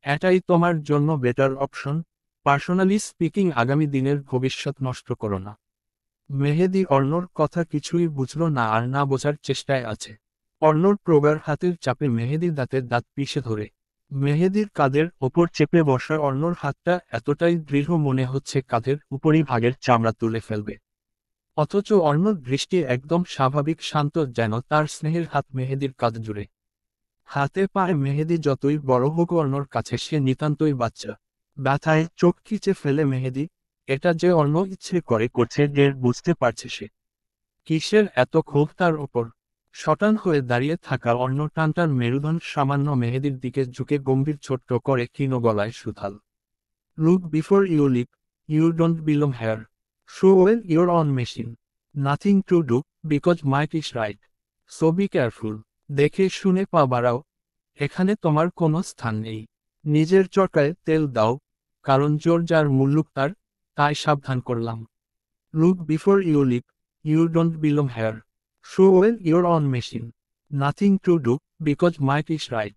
এটাই তোমার জন্য বেটার অপশন। পার্সোনালি স্পিকিং, আগামী দিনের ভবিষ্যৎ নষ্ট করো না। মেহেদি অর্ণর কথা কিছুই বুঝল না আর না বোঝার চেষ্টায় আছে। অর্ণর প্রগাঢ় হাতের চাপে মেহেদির দাঁতের দাঁত পিষে ধরে। মেহেদির কাঁধের ওপর চেপে বসা অর্ণর হাতটা এতটাই দৃঢ় মনে হচ্ছে কাঁধের উপরি ভাগের চামড়া তুলে ফেলবে। অথচ অর্ণর দৃষ্টি একদম স্বাভাবিক শান্ত, যেন তার স্নেহের হাত মেহেদির কাঁধ জুড়ে। হাতে পায়ে মেহেদি যতই বড় হোক অর্ণর কাছে সে নিতান্তই বাচ্চা। ব্যথায় চোখ খিচে ফেলে মেহেদি। এটা যে অর্ণ ইচ্ছে করে করছে ঢের বুঝতে পারছে সে। কিসের এত ক্ষোভ তার ওপর? শটান হয়ে দাঁড়িয়ে থাকা অর্ণ টানটান মেরুদণ্ড সামান্য মেহেদির দিকে ঝুঁকে গম্ভীর ছোট্ট করে ক্ষীণ গলায় সুথাল, look before you leap, you don't belong here, show well your own machine, nothing to do, because might is right, so be careful. দেখে শুনে পা বাড়াও, এখানে তোমার কোনো স্থান নেই। নিজের চরকায় তেল দাও, কারণ জোর যার মুল্লুক তার, তাই সাবধান করলাম। Look before you leap, you don't belong here, show well your own machine, nothing to do, because might is right,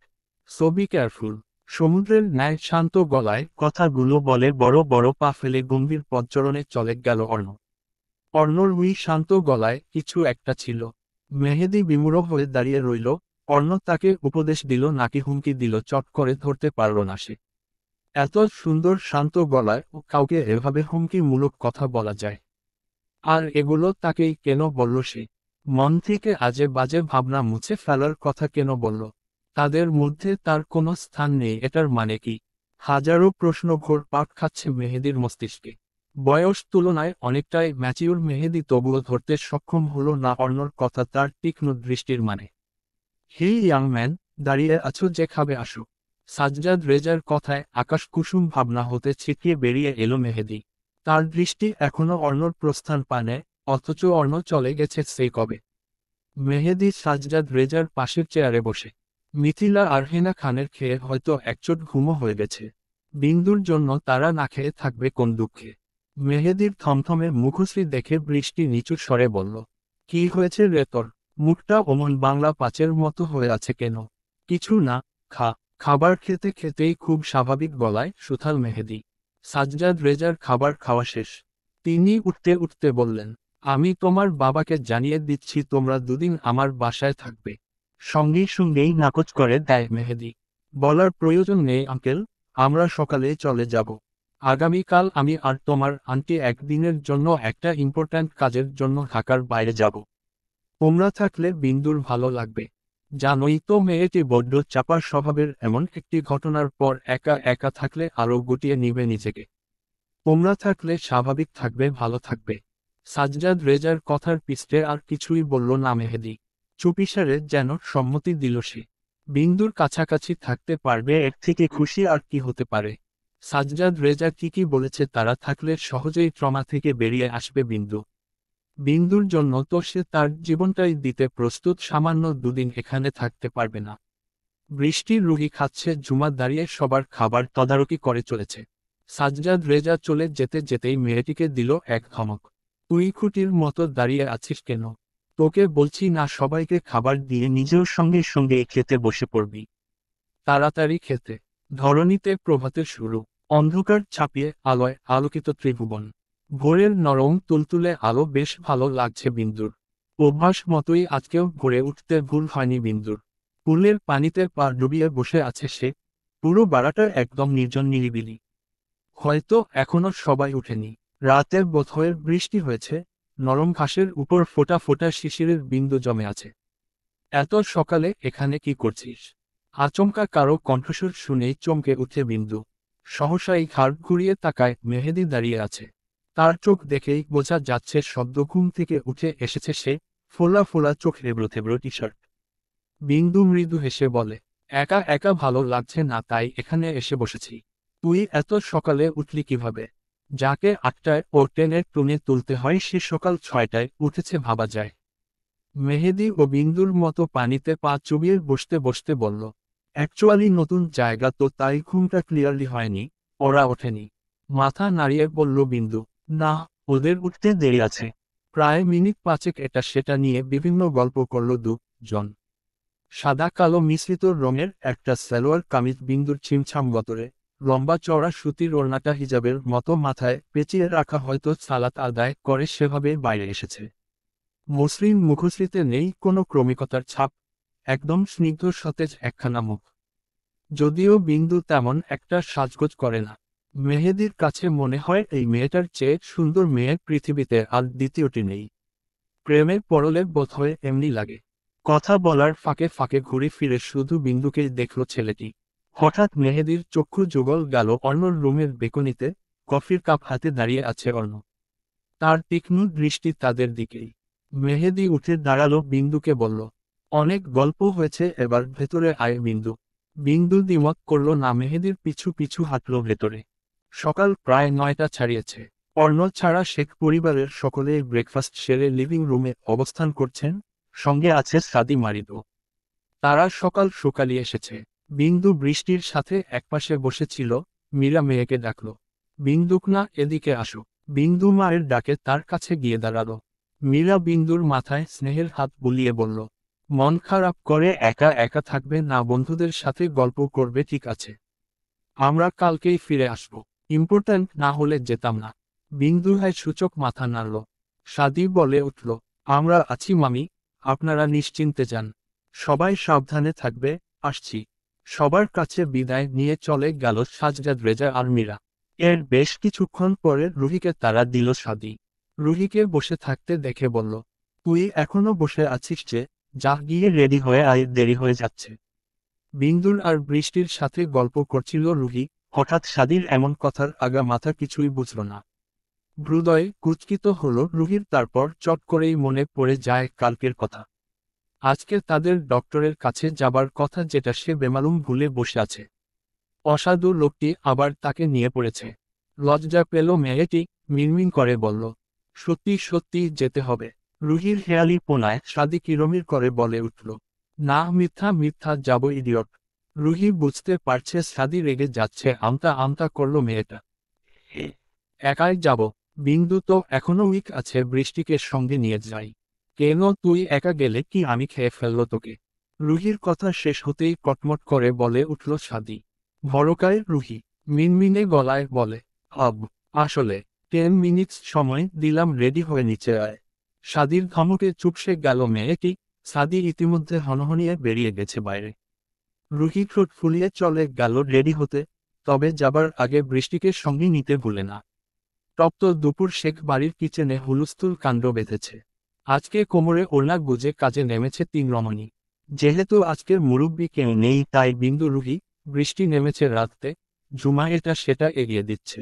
so be careful. সমুদ্রের ন্যায় শান্ত গলায় কথাগুলো বলে বড় বড় পা ফেলে গম্ভীর পদচরণে চলে গেল অর্ণ। অর্ণর শান্ত গলায় কিছু একটা ছিল। মেহেদি বিমূঢ় হয়ে দাঁড়িয়ে রইল। অর্ণ তাকে উপদেশ দিল নাকি হুমকি দিল চট করে ধরতে পারল না সে। এত সুন্দর শান্ত গলায় কাউকে এভাবে হুমকিমূলক কথা বলা যায়? আর এগুলো তাকেই কেন বলল সে? মন থেকে আজে বাজে ভাবনা মুছে ফেলার কথা কেন বলল? তাদের মধ্যে তার কোনো স্থান নেই, এটার মানে কি? হাজারো প্রশ্ন ঘুরপাক খাচ্ছে মেহেদির মস্তিষ্কে। বয়স তুলনায় অনেকটাই ম্যাচিউর মেহেদি তবুও ধরতে সক্ষম হলো না অর্ণর কথা তার তীক্ষ্ণ দৃষ্টির মানে। হে ইয়াং ম্যান, দাঁড়িয়ে আছো যে, খাবে আসো। সাজ্জাদ রেজার কথায় আকাশ কুসুম ভাবনা হতে ছিটিয়ে বেরিয়ে এলো মেহেদি। তার দৃষ্টি এখনো অর্ণর প্রস্থান পানে, অথচ অর্ণ চলে গেছে সেই কবে। মেহেদি সাজ্জাদ রেজার পাশের চেয়ারে বসে। মিথিলা আর হেনা খানের খেয়ে হয়তো একচোট ঘুমো হয়ে গেছে। বিন্দুর জন্য তারা না খেয়ে থাকবে কোন দুঃখে। মেহেদির থমথমে মুখশ্রী দেখে বৃষ্টি নিচু স্বরে বলল, কি হয়েছে রে তোর? মুখটা অমন বাংলা পাঁচের মতো হয়ে আছে কেন? কিছু না, খা। খাবার খেতে খেতেই খুব স্বাভাবিক গলায় সুথাল মেহেদি। সাজ্জাদ রেজার খাবার খাওয়া শেষ। তিনি উঠতে উঠতে বললেন, আমি তোমার বাবাকে জানিয়ে দিচ্ছি তোমরা দুদিন আমার বাসায় থাকবে। সঙ্গেই সঙ্গেই নাকচ করে দেয় মেহেদি। বলার প্রয়োজন নেই আঙ্কেল, আমরা সকালে চলে যাব। আগামীকাল আমি আর তোমার আন্টি একদিনের জন্য একটা ইম্পর্ট্যান্ট কাজের জন্য ঢাকার বাইরে যাব। তোমরা থাকলে বিন্দুর ভালো লাগবে। জানোই তো মেয়েটি বড্ড চাপা স্বভাবের, এমন একটি ঘটনার পর একা একা থাকলে আরও গুটিয়ে নিবে নিজেকে। তোমরা থাকলে স্বাভাবিক থাকবে, ভালো থাকবে। সাজ্জাদ রেজার কথার পিছনে আর কিছুই বলল না মেহেদি। চুপিসারে যেন সম্মতি দিল সে। বিন্দুর কাছাকাছি থাকতে পারবে, এর থেকে খুশি আর কি হতে পারে। সাজ্জাদ রেজা কি বলেছে, তারা থাকলে সহজেই ট্রমা থেকে বেরিয়ে আসবে বিন্দু। বিন্দুর জন্য তো সে তার জীবনটাই দিতে প্রস্তুত, সামান্য দুদিন এখানে থাকতে পারবে না। বৃষ্টির রুহি খাচ্ছে, জুমা দাঁড়িয়ে সবার খাবার তদারকি করে চলেছে। সাজ্জাদ রেজা চলে যেতে যেতেই মেয়েটিকে দিল এক ধমক। তুই খুঁটির মতো দাঁড়িয়ে আছিস কেন? তোকে বলছি না সবাইকে খাবার দিয়ে নিজের সঙ্গে সঙ্গে খেতে বসে পড়বি। তাড়াতাড়ি খেতে। ধরণীতে প্রভাতের শুরু। অন্ধকার ছাপিয়ে আলোয় আলোকিত ত্রিভুবন। ভোরের নরম তুলতুলে আলো বেশ ভালো লাগছে বিন্দুর। অভ্যাস মতোই আজকেও ভোরে উঠতে ভুল হয়নি বিন্দুর। পুলের পানিতে পা ডুবিয়ে বসে আছে সে। পুরো বাড়াটা একদম নির্জন নিরিবিলি। হয়তো এখনো সবাই উঠেনি। রাতের বোধহয় বৃষ্টি হয়েছে। নরম ঘাসের উপর ফোঁটা ফোঁটা শিশিরের বিন্দু জমে আছে। এত সকালে এখানে কি করছিস? আচমকা কারো কণ্ঠস্বর শুনেই চমকে উঠে বিন্দু। সহসাই ঘাড় ঘুরিয়ে তাকায়, মেহেদি দাঁড়িয়ে আছে। তার চোখ দেখেই বোঝা যাচ্ছে সদ্য ঘুম থেকে উঠে এসেছে সে। ফোলা ফোলা চোখ, এবড়ো থেবড়ো টি শার্ট। বিন্দু মৃদু হেসে বলে, একা একা ভালো লাগছে না তাই এখানে এসে বসেছি। তুই এত সকালে উঠলি কিভাবে? যাকে 8টায় ও ট্রেনের ট্রেনে তুলতে হয় সে সকাল 6টায় উঠেছে ভাবা যায়। মেহেদি ও বিন্দুর মতো পানিতে পা চুবিয়ে বসতে বসতে বলল, অ্যাকচুয়ালি নতুন জায়গা তো তাই ঘুমটা ক্লিয়ারলি হয়নি। ওরা ওঠেনি। মাথা নাড়িয়ে বলল বিন্দু, না, ওদের উঠতে দেরি আছে। প্রায় মিনিট 5 এটা সেটা নিয়ে বিভিন্ন গল্প করল দুজন। সাদা কালো মিশ্রিত রঙের একটা সালোয়ার কামিজ বিন্দুর ছিমছাম গতরে। লম্বা চওড়া সুতির ওড়নাটা হিজাবের মতো মাথায় পেঁচিয়ে রাখা, হয়তো সালাত আদায় করে সেভাবে বাইরে এসেছে। মসৃণ মুখশ্রীতে নেই কোনো ক্রমিকতার ছাপ। একদম স্নিগ্ধ সতেজ একখানা মুখ। যদিও বিন্দু তেমন একটা সাজগোজ করে না। মেহেদির কাছে মনে হয় এই মেয়েটার চেয়ে সুন্দর মেয়ে পৃথিবীতে আর দ্বিতীয়টি নেই। প্রেমের পরলে বোধহয় এমনি লাগে। কথা বলার ফাঁকে ফাঁকে ঘুরে ফিরে শুধু বিন্দুকেই দেখল ছেলেটি। হঠাৎ মেহেদির চক্ষু যুগল গেল অর্ণর রুমের বেকনিতে। কফির কাপ হাতে দাঁড়িয়ে আছে অর্ণ। তার তীক্ষ্ণ দৃষ্টি তাদের দিকেই। মেহেদি উঠে দাঁড়ালো, বিন্দুকে বলল, অনেক গল্প হয়েছে, এবার ভেতরে আয় বিন্দু। বিন্দু দ্বিমত করল না, মেহেদির পিছু পিছু হাঁটল ভেতরে। সকাল প্রায় 9টা ছাড়িয়েছে। অর্ণ ছাড়া শেখ পরিবারের সকলেই ব্রেকফাস্ট সেরে লিভিং রুমে অবস্থান করছেন। সঙ্গে আছে সাদি মারিদও। তারা সকাল সকালই এসেছে। বিন্দু বৃষ্টির সাথে একপাশে বসেছিল। মীরা মেয়েকে ডাকল, বিন্দুক না, এদিকে আসো। বিন্দু মায়ের ডাকে তার কাছে গিয়ে দাঁড়ালো। মীরা বিন্দুর মাথায় স্নেহের হাত বুলিয়ে বলল, মন খারাপ করে একা একা থাকবে না, বন্ধুদের সাথে গল্প করবে, ঠিক আছে? আমরা কালকেই ফিরে আসব। ইম্পর্ট্যান্ট না হলে যেতাম না। বিন্দু হায় সূচক মাথা নাড়ল। সাদি বলে উঠল, আমরা আছি মামি, আপনারা নিশ্চিন্তে যান। সবাই সাবধানে থাকবে, আসছি। সবার কাছে বিদায় নিয়ে চলে গেল সাজ্জাদ রেজা আর মীরা। এর বেশ কিছুক্ষণ পরে রুহিকে তারা দিল সাদি। রুহিকে বসে থাকতে দেখে বলল, তুই এখনো বসে আছিস যে? যা গিয়ে রেডি হয়ে আয়, দেরি হয়ে যাচ্ছে। বিন্দুর আর বৃষ্টির সাথে গল্প করছিল রুহি। হঠাৎ সাদির এমন কথার আগা মাথা কিছুই বুঝল না। হৃদয় কুঁচকিত হল রুহির, তারপর চট করেই মনে পড়ে যায় কালকের কথা। আজকে তাদের ডক্টরের কাছে যাবার কথা, যেটা সে বেমালুম ভুলে বসে আছে। অসাধু লোকটি আবার তাকে নিয়ে পড়েছে। লজ্জা পেল মেয়েটি, মিনমিন করে বলল, সত্যি সত্যি যেতে হবে। রুহির হেয়ালি পোনায় সাদি কিরমির করে বলে উঠল, না, মিথ্যা মিথ্যা যাব ইডিয়ট। রুহি বুঝতে পারছে সাদি রেগে যাচ্ছে, আমতা আমতা করল মেয়েটা। একাই যাব? বিন্দু তো এখনো উইক আছে, বৃষ্টিকে সঙ্গে নিয়ে যাই। কেন, তুই একা গেলে কি আমি খেয়ে ফেললো তোকে? রুহির কথা শেষ হতেই কটমট করে বলে উঠল সাদি। ভরকায় রুহি মিনমিনে গলায় বলে, আব, আসলে 10 মিনিটস সময় দিলাম, রেডি হয়ে নিচে আয়। সাদির ধমকে চুপসে গেল মেয়েটি। সাদি ইতিমধ্যে হনহনিয়ে বেরিয়ে গেছে বাইরে। রুহি ঠোঁট ফুলিয়ে চলে গেল রেডি হতে, তবে যাবার আগে বৃষ্টিকে সঙ্গে নিতে ভুলে না। তপ্ত দুপুর, শেখ বাড়ির কিচেনে হুলস্থুল কাণ্ড বেঁধেছে। আজকে কোমরে ওড়না গুজে কাজে নেমেছে 3 রমণী। যেহেতু আজকের মুরব্বি কেউ নেই, তাই বিন্দু, রুহি, বৃষ্টি নেমেছে রাঁধতে। ঝুমা এটা সেটা এগিয়ে দিচ্ছে।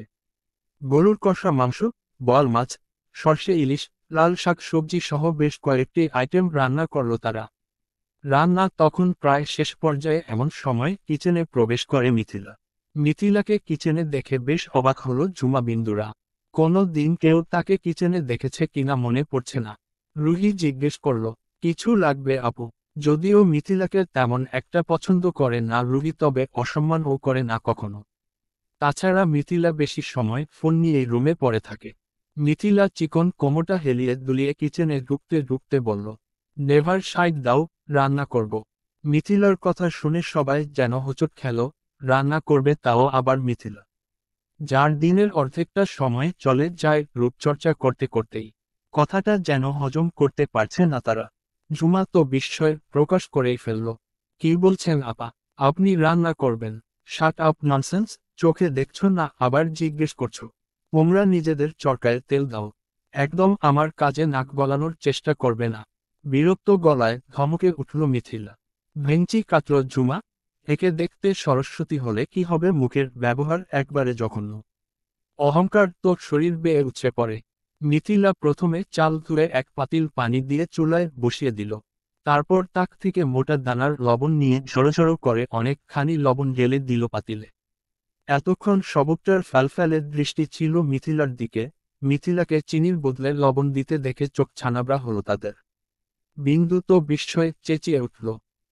গরুর কষা মাংস, বোয়াল মাছ, সর্ষে ইলিশ, লাল শাক সবজি সহ বেশ কয়েকটি আইটেম রান্না করল তারা। রান্না তখন প্রায় শেষ পর্যায়ে, এমন সময় কিচেনে প্রবেশ করে মিথিলা। মিথিলাকে কিচেনে দেখে বেশ অবাক হলো ঝুমা বিন্দুরা। কোনো দিন কেউ তাকে কিচেনে দেখেছে কিনা মনে পড়ছে না। রুহি জিজ্ঞেস করল, কিছু লাগবে আপু? যদিও মিথিলাকে তেমন একটা পছন্দ করে না রুহি, তবে অসম্মানও করে না কখনো। তাছাড়া মিথিলা বেশি সময় ফোন নিয়েই রুমে পড়ে থাকে। মিথিলা চিকন কোমরটা হেলিয়ে দুলিয়ে কিচেনে ঢুকতে ঢুকতে বলল, নেভার সাইড দাও, রান্না করব। মিথিলার কথা শুনে সবাই যেন হোঁচট খেল। রান্না করবে, তাও আবার মিথিলা, যার দিনের অর্ধেকটা সময় চলে যায় রূপচর্চা করতে করতেই। কথাটা যেন হজম করতে পারছে না তারা। ঝুমা তো বিস্ময় প্রকাশ করেই ফেলল। কি বলছেন আপা, আপনি রান্না করবেন? শাট আপ ননসেন্স, চোখে দেখছো না আবার জিজ্ঞেস করছো? তোমরা নিজেদের চরকায় তেল দাও। একদম আমার কাজে নাক গলানোর চেষ্টা করবে না। বিরক্ত গলায় ধমকে উঠল মিথিলা। ভেঙচি কাটল ঝুমা। একে দেখতে সরস্বতী হলে কি হবে, মুখের ব্যবহার একবারে জঘন্য। অহংকার তো শরীর বেয়ে উঠে পড়ে। মিথিলা প্রথমে চাল ধুয়ে এক পাতিল পানি দিয়ে চুলায় বসিয়ে দিল। তারপর তাক থেকে মোটা দানার লবণ নিয়ে ঝড়ো ঝড়ো করে অনেকখানি লবণ ঢেলে দিল পাতিলে। এতক্ষণ সবকটার ফ্যালফ্যালে দৃষ্টি ছিল মিথিলার দিকে। মিথিলাকে চিনির বদলে লবণ দিতে দেখে চোখ ছানাবড়া হলো তাদের। বিন্দু তো বিস্ময়ে চেঁচিয়ে উঠল,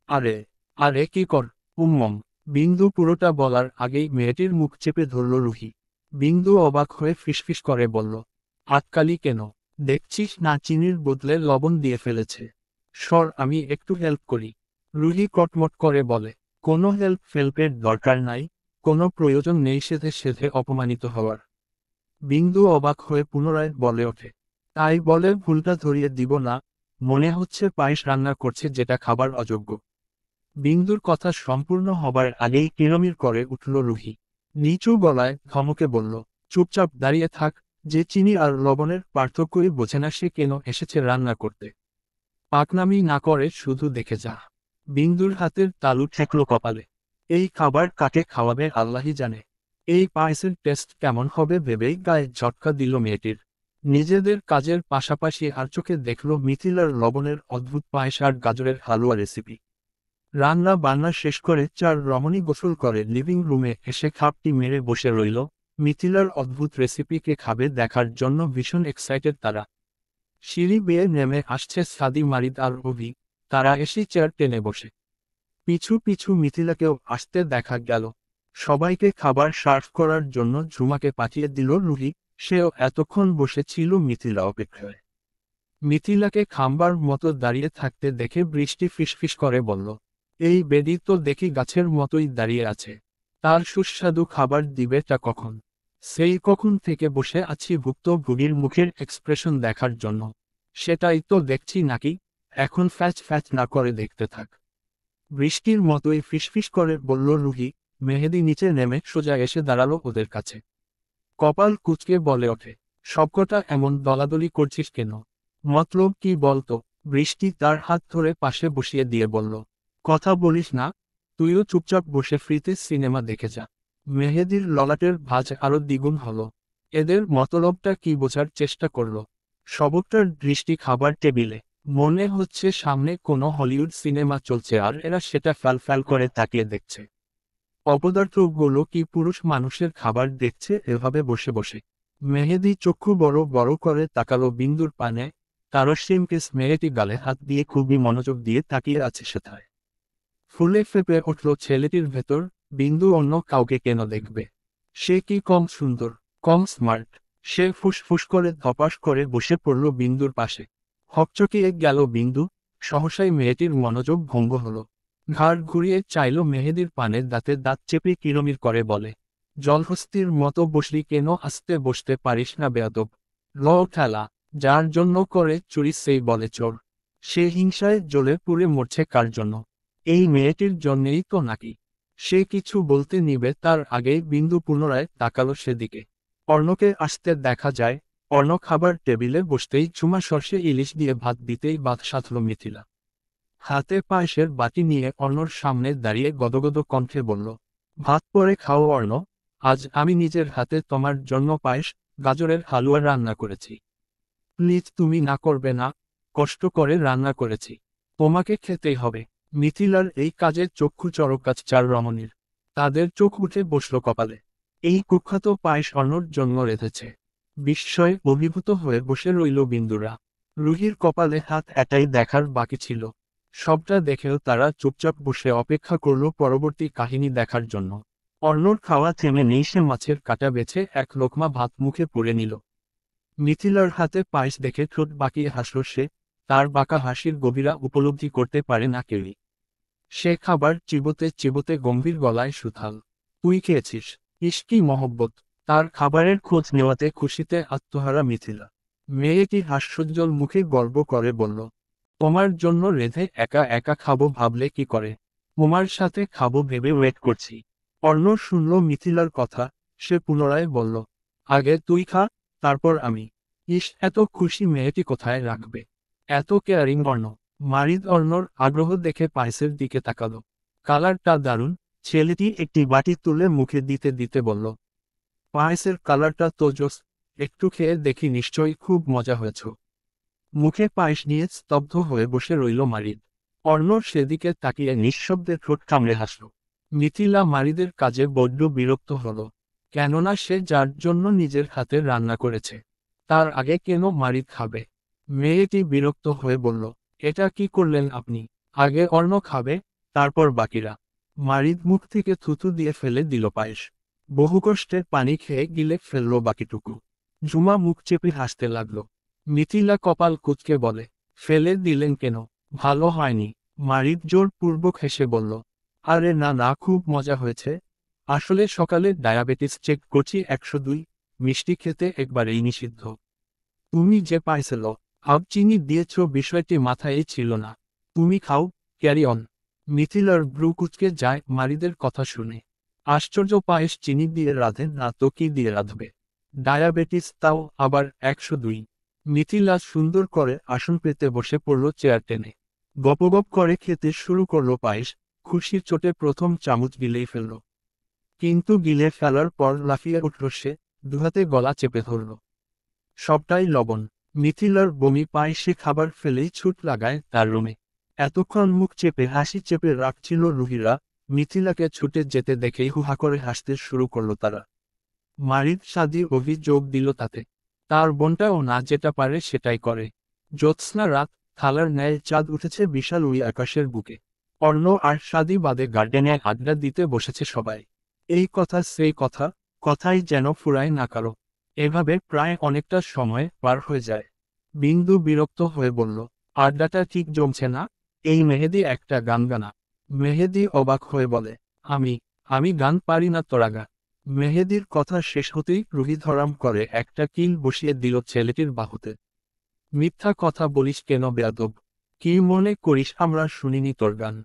আরে, আরে কি কর, উম্মম। বিন্দু পুরোটা বলার আগেই মেয়েটির মুখ চেপে ধরল রুহি। বিন্দু অবাক হয়ে ফিসফিস করে বলল, আটকালি কেন? দেখছিস না চিনির বদলে লবণ দিয়ে ফেলেছে। সর, আমি একটু হেল্প করি। রুহি কটমট করে বলে, কোনো হেল্প ফেল্পের দরকার নাই, কোনো প্রয়োজন নেই সেধে সেধে অপমানিত হওয়ার। বিন্দু অবাক হয়ে পুনরায় বলে ওঠে, তাই বলে ভুলটা ধরিয়ে দিব না? মনে হচ্ছে পায়েস রান্না করছে যেটা খাবার অযোগ্য। বিন্দুর কথা সম্পূর্ণ হবার আগেই কিরমির করে উঠল রুহি। নিচু গলায় ধমকে বলল, চুপচাপ দাঁড়িয়ে থাক। যে চিনি আর লবণের পার্থক্যই বোঝে না সে কেন এসেছে রান্না করতে? পাকনামি না করে শুধু দেখে যা। বিন্দুর হাতের তালু ঠেকল কপালে। এই খাবার কাকে খাওয়াবে আল্লাহই জানে। এই পায়েসের টেস্ট কেমন হবে ভেবেই গায়ে ঝটকা দিল মেয়েটির। নিজেদের কাজের পাশাপাশি আর চোখে দেখল মিথিলার লবণের অদ্ভুত পায়েস আর গাজরের হালুয়া রেসিপি। রান্না বান্না শেষ করে 4 রমণী গোসল করে লিভিং রুমে এসে খাপটি মেরে বসে রইল। মিথিলার অদ্ভুত রেসিপিকে খাবে দেখার জন্য ভীষণ এক্সাইটেড তারা। সিঁড়ি বেয়ে নেমে আসছে সাদি, মারিদ আর অভি। তারা এসে চেয়ার টেনে বসে। পিছু পিছু মিথিলাকেও আসতে দেখা গেল। সবাইকে খাবার সার্ভ করার জন্য ঝুমাকে পাঠিয়ে দিল রুহি। সেও এতক্ষণ বসে ছিল মিথিলা অপেক্ষায়। মিথিলাকে খাম্বার মতো দাঁড়িয়ে থাকতে দেখে বৃষ্টি ফিসফিস করে বলল, এই বেডি তো দেখি গাছের মতোই দাঁড়িয়ে আছে। তার সুস্বাদু খাবার দিবেটা কখন? সেই কখন থেকে বসে আছি ভুক্তভোগীর মুখের এক্সপ্রেশন দেখার জন্য। সেটাই তো দেখছি নাকি? এখন ফ্যাচ ফ্যাচ না করে দেখতে থাক। বৃষ্টির মতোই ফিসফিস করে বলল রুহি। মেহেদি নিচে নেমে সোজা এসে দাঁড়ালো ওদের কাছে। কপাল কুঁচকে বলে ওঠে, সবকটা এমন দলাদলি করছিস কেন? মতলব কি বলতো? বৃষ্টি তার হাত ধরে পাশে বসিয়ে দিয়ে বলল, কথা বলিস না, তুইও চুপচাপ বসে ফ্রিতে সিনেমা দেখে যা। মেহেদির ললাটের ভাঁজ আরো দ্বিগুণ হলো। এদের মতলবটা কি বোঝার চেষ্টা করল। সবকটার দৃষ্টি খাবার টেবিলে। মনে হচ্ছে সামনে কোনো হলিউড সিনেমা চলছে আর এরা সেটা ফ্যাল করে তাকিয়ে দেখছে। অপদার্থগুলো কি পুরুষ মানুষের খাবার দেখছে এভাবে বসে বসে? মেহেদি চক্ষু বড় বড় করে তাকালো বিন্দুর পানে। তারস্বীমকেস মেয়েটি গালে হাত দিয়ে খুবই মনোযোগ দিয়ে তাকিয়ে আছে সেথায়। ফুলে ফেপে উঠল ছেলেটির ভেতর। বিন্দু অন্য কাউকে কেন দেখবে? সে কি কম সুন্দর, কম স্মার্ট, সে ফুসফুস করে ধপাস করে বসে পড়ল বিন্দুর পাশে। হকচকিয়ে গেল বিন্দু, সহসাই মেয়েটির মনোযোগ ভঙ্গ হলো। ঘাড় ঘুরিয়ে চাইল মেহেদির পানে, দাঁতে দাঁত চেপে কিরমির করে বলে, জলহস্তির মতো বসলি কেন, আস্তে বসতে পারিস না বেয়াদব। ল ঠেলা, যার জন্য করে চুরি সেই বলে চোর। সে হিংসায় জ্বলে পুড়ে মরছে কার জন্য? এই মেয়েটির জন্যেই তো নাকি? সে কিছু বলতে নিবে তার আগেই বিন্দু পুনরায় তাকালো সেদিকে। অর্ণকে আসতে দেখা যায়। অর্ণ খাবার টেবিলে বসতেই ঝুমা সর্ষে ইলিশ দিয়ে ভাত দিতেই বাদ সাধল মিথিলা। হাতে পায়েসের বাটি নিয়ে অর্ণর সামনে দাঁড়িয়ে গদগদ কণ্ঠে বলল, ভাত পরে খাও অর্ণ, আজ আমি নিজের হাতে তোমার জন্য পায়েস, গাজরের হালুয়া রান্না করেছি। প্লিজ তুমি না করবে না, কষ্ট করে রান্না করেছি, তোমাকে খেতেই হবে। মিথিলার এই কাজে চক্ষু চরকাজ চার রমণীর। তাদের চোখ উঠে বসল কপালে। এই কুখ্যাত পায়েস অর্ণর জন্য রেঁধেছে। বিস্ময়ে অভিভূত হয়ে বসে রইল বিন্দুরা। রুহির কপালে হাত এটাই দেখার বাকি ছিল। সবটা দেখেও তারা চুপচাপ বসে অপেক্ষা করল পরবর্তী কাহিনী দেখার জন্য। অর্ণর খাওয়া থেমে নেই, সে মাছের কাঁটা বেছে এক লোকমা ভাত মুখে পুরে নিল। মিথিলার হাতে পায়েস দেখে ঠোঁট বাঁকিয়ে হাসল সে, তার বাঁকা হাসির গভীরা উপলব্ধি করতে পারে না কেউই। সে খাবার চিবোতে চিবোতে গম্ভীর গলায় সুথাল, তুই খেয়েছিস? ইস কি মহব্বত! তার খাবারের খোঁজ নেওয়াতে খুশিতে আত্মহারা মিথিলা। মেয়েটি হাস্যোজ্জ্বল মুখে গর্ব করে বলল, তোমার জন্য রেঁধে একা একা খাবো ভাবলে কি করে? তোমার সাথে খাবো ভেবে ওয়েট করছি। অর্ণ শুনল মিথিলার কথা, সে পুনরায় বলল, আগে তুই খা, তারপর আমি। ইস, এত খুশি মেয়েটি কোথায় রাখবে? এত কেয়ারিং অর্ণ। মারিদ অর্ণর আগ্রহ দেখে পায়েসের দিকে তাকালো। কালারটা দারুণ। ছেলেটি একটি বাটি তুলে মুখে দিতে দিতে বলল, পায়েসের কালারটা তো জোস, একটু খেয়ে দেখি, নিশ্চয়ই খুব মজা হয়েছে। মুখে পায়েস নিয়ে স্তব্ধ হয়ে বসে রইল মারিদ। অর্ণ সেদিকে তাকিয়ে নিঃশব্দে ঠোঁট কামড়ে হাসল। মিথিলা মারিদের কাজে বড্ড বিরক্ত হল। কেননা সে যার জন্য নিজের হাতে রান্না করেছে, তার আগে কেন মারিদ খাবে? মেয়েটি বিরক্ত হয়ে বলল, এটা কি করলেন আপনি? আগে অর্ণ খাবে, তারপর বাকিরা। মারিদ মুখ থেকে থুতু দিয়ে ফেলে দিল পায়েস। বহু কষ্টে পানি খেয়ে গিলে ফেলল বাকিটুকু। ঝুমা মুখ চেপে হাসতে লাগল। মিথিলা কপাল কুঁচকে বলে, ফেলে দিলেন কেন? ভালো হয়নি। মারিদ জোরপূর্বক হেসে বলল, আরে না না, খুব মজা হয়েছে। আসলে সকালে ডায়াবেটিস চেক করছি 102, মিষ্টি খেতে একবারেই নিষিদ্ধ। তুমি যে পাইছিল আব চিনি দিয়েছ বিষয়টি মাথায় ছিল না। তুমি খাও, ক্যারি অন। মিথিলার ব্রু কুচকে যায় মারিদের কথা শুনে। আশ্চর্য, পায়েস চিনি দিয়ে রাঁধে না তো কি দিয়ে রাঁধবে? ডায়াবেটিস, তাও আবার 102। মিথিলা সুন্দর করে আসন পেতে বসে পড়ল চেয়ার টেনে। গপগপ করে খেতে শুরু করল পায়েস। খুশির চোটে প্রথম চামচ গিলেই ফেলল। কিন্তু গিলে ফেলার পর লাফিয়ে উঠল সে, দুহাতে গলা চেপে ধরল। সবটাই লবণ। মিথিলার বমি পায়, সে খাবার ফেলেই ছুট লাগায় তার রুমে। এতক্ষণ মুখ চেপে হাসি চেপে রাখছিল রুহিরা, মিথিলাকে ছুটে যেতে দেখেই হুহা করে হাসতে শুরু করল তারা। মারিদ সাদি অভিযোগ দিল তাতে। তার বোনটাও না যেটা পারে সেটাই করে। জ্যোৎস্না রাত, থালার ন্যায় চাঁদ উঠেছে বিশাল ওই আকাশের বুকে। অর্ণ আর সাদি বাদে গার্ডেনে আড্ডা দিতে বসেছে সবাই। এই কথা সেই কথা, কথাই যেন ফুরায় না কারো। এভাবে প্রায় অনেকটা সময় পার হয়ে যায়। বিন্দু বিরক্ত হয়ে বলল, আড্ডাটা ঠিক জমছে না। এই মেহেদি একটা গান গানা। মেহেদি অবাক হয়ে বলে, আমি আমি গান পারি না তোরা গা। মেহেদির কথা শেষ হতেই রুহি ধরাম করে একটা কিল বসিয়ে দিল ছেলেটির বাহুতে। মিথ্যা কথা বলিস কেন বেয়াদব? কি মনে করিস আমরা শুনিনি তোর গান?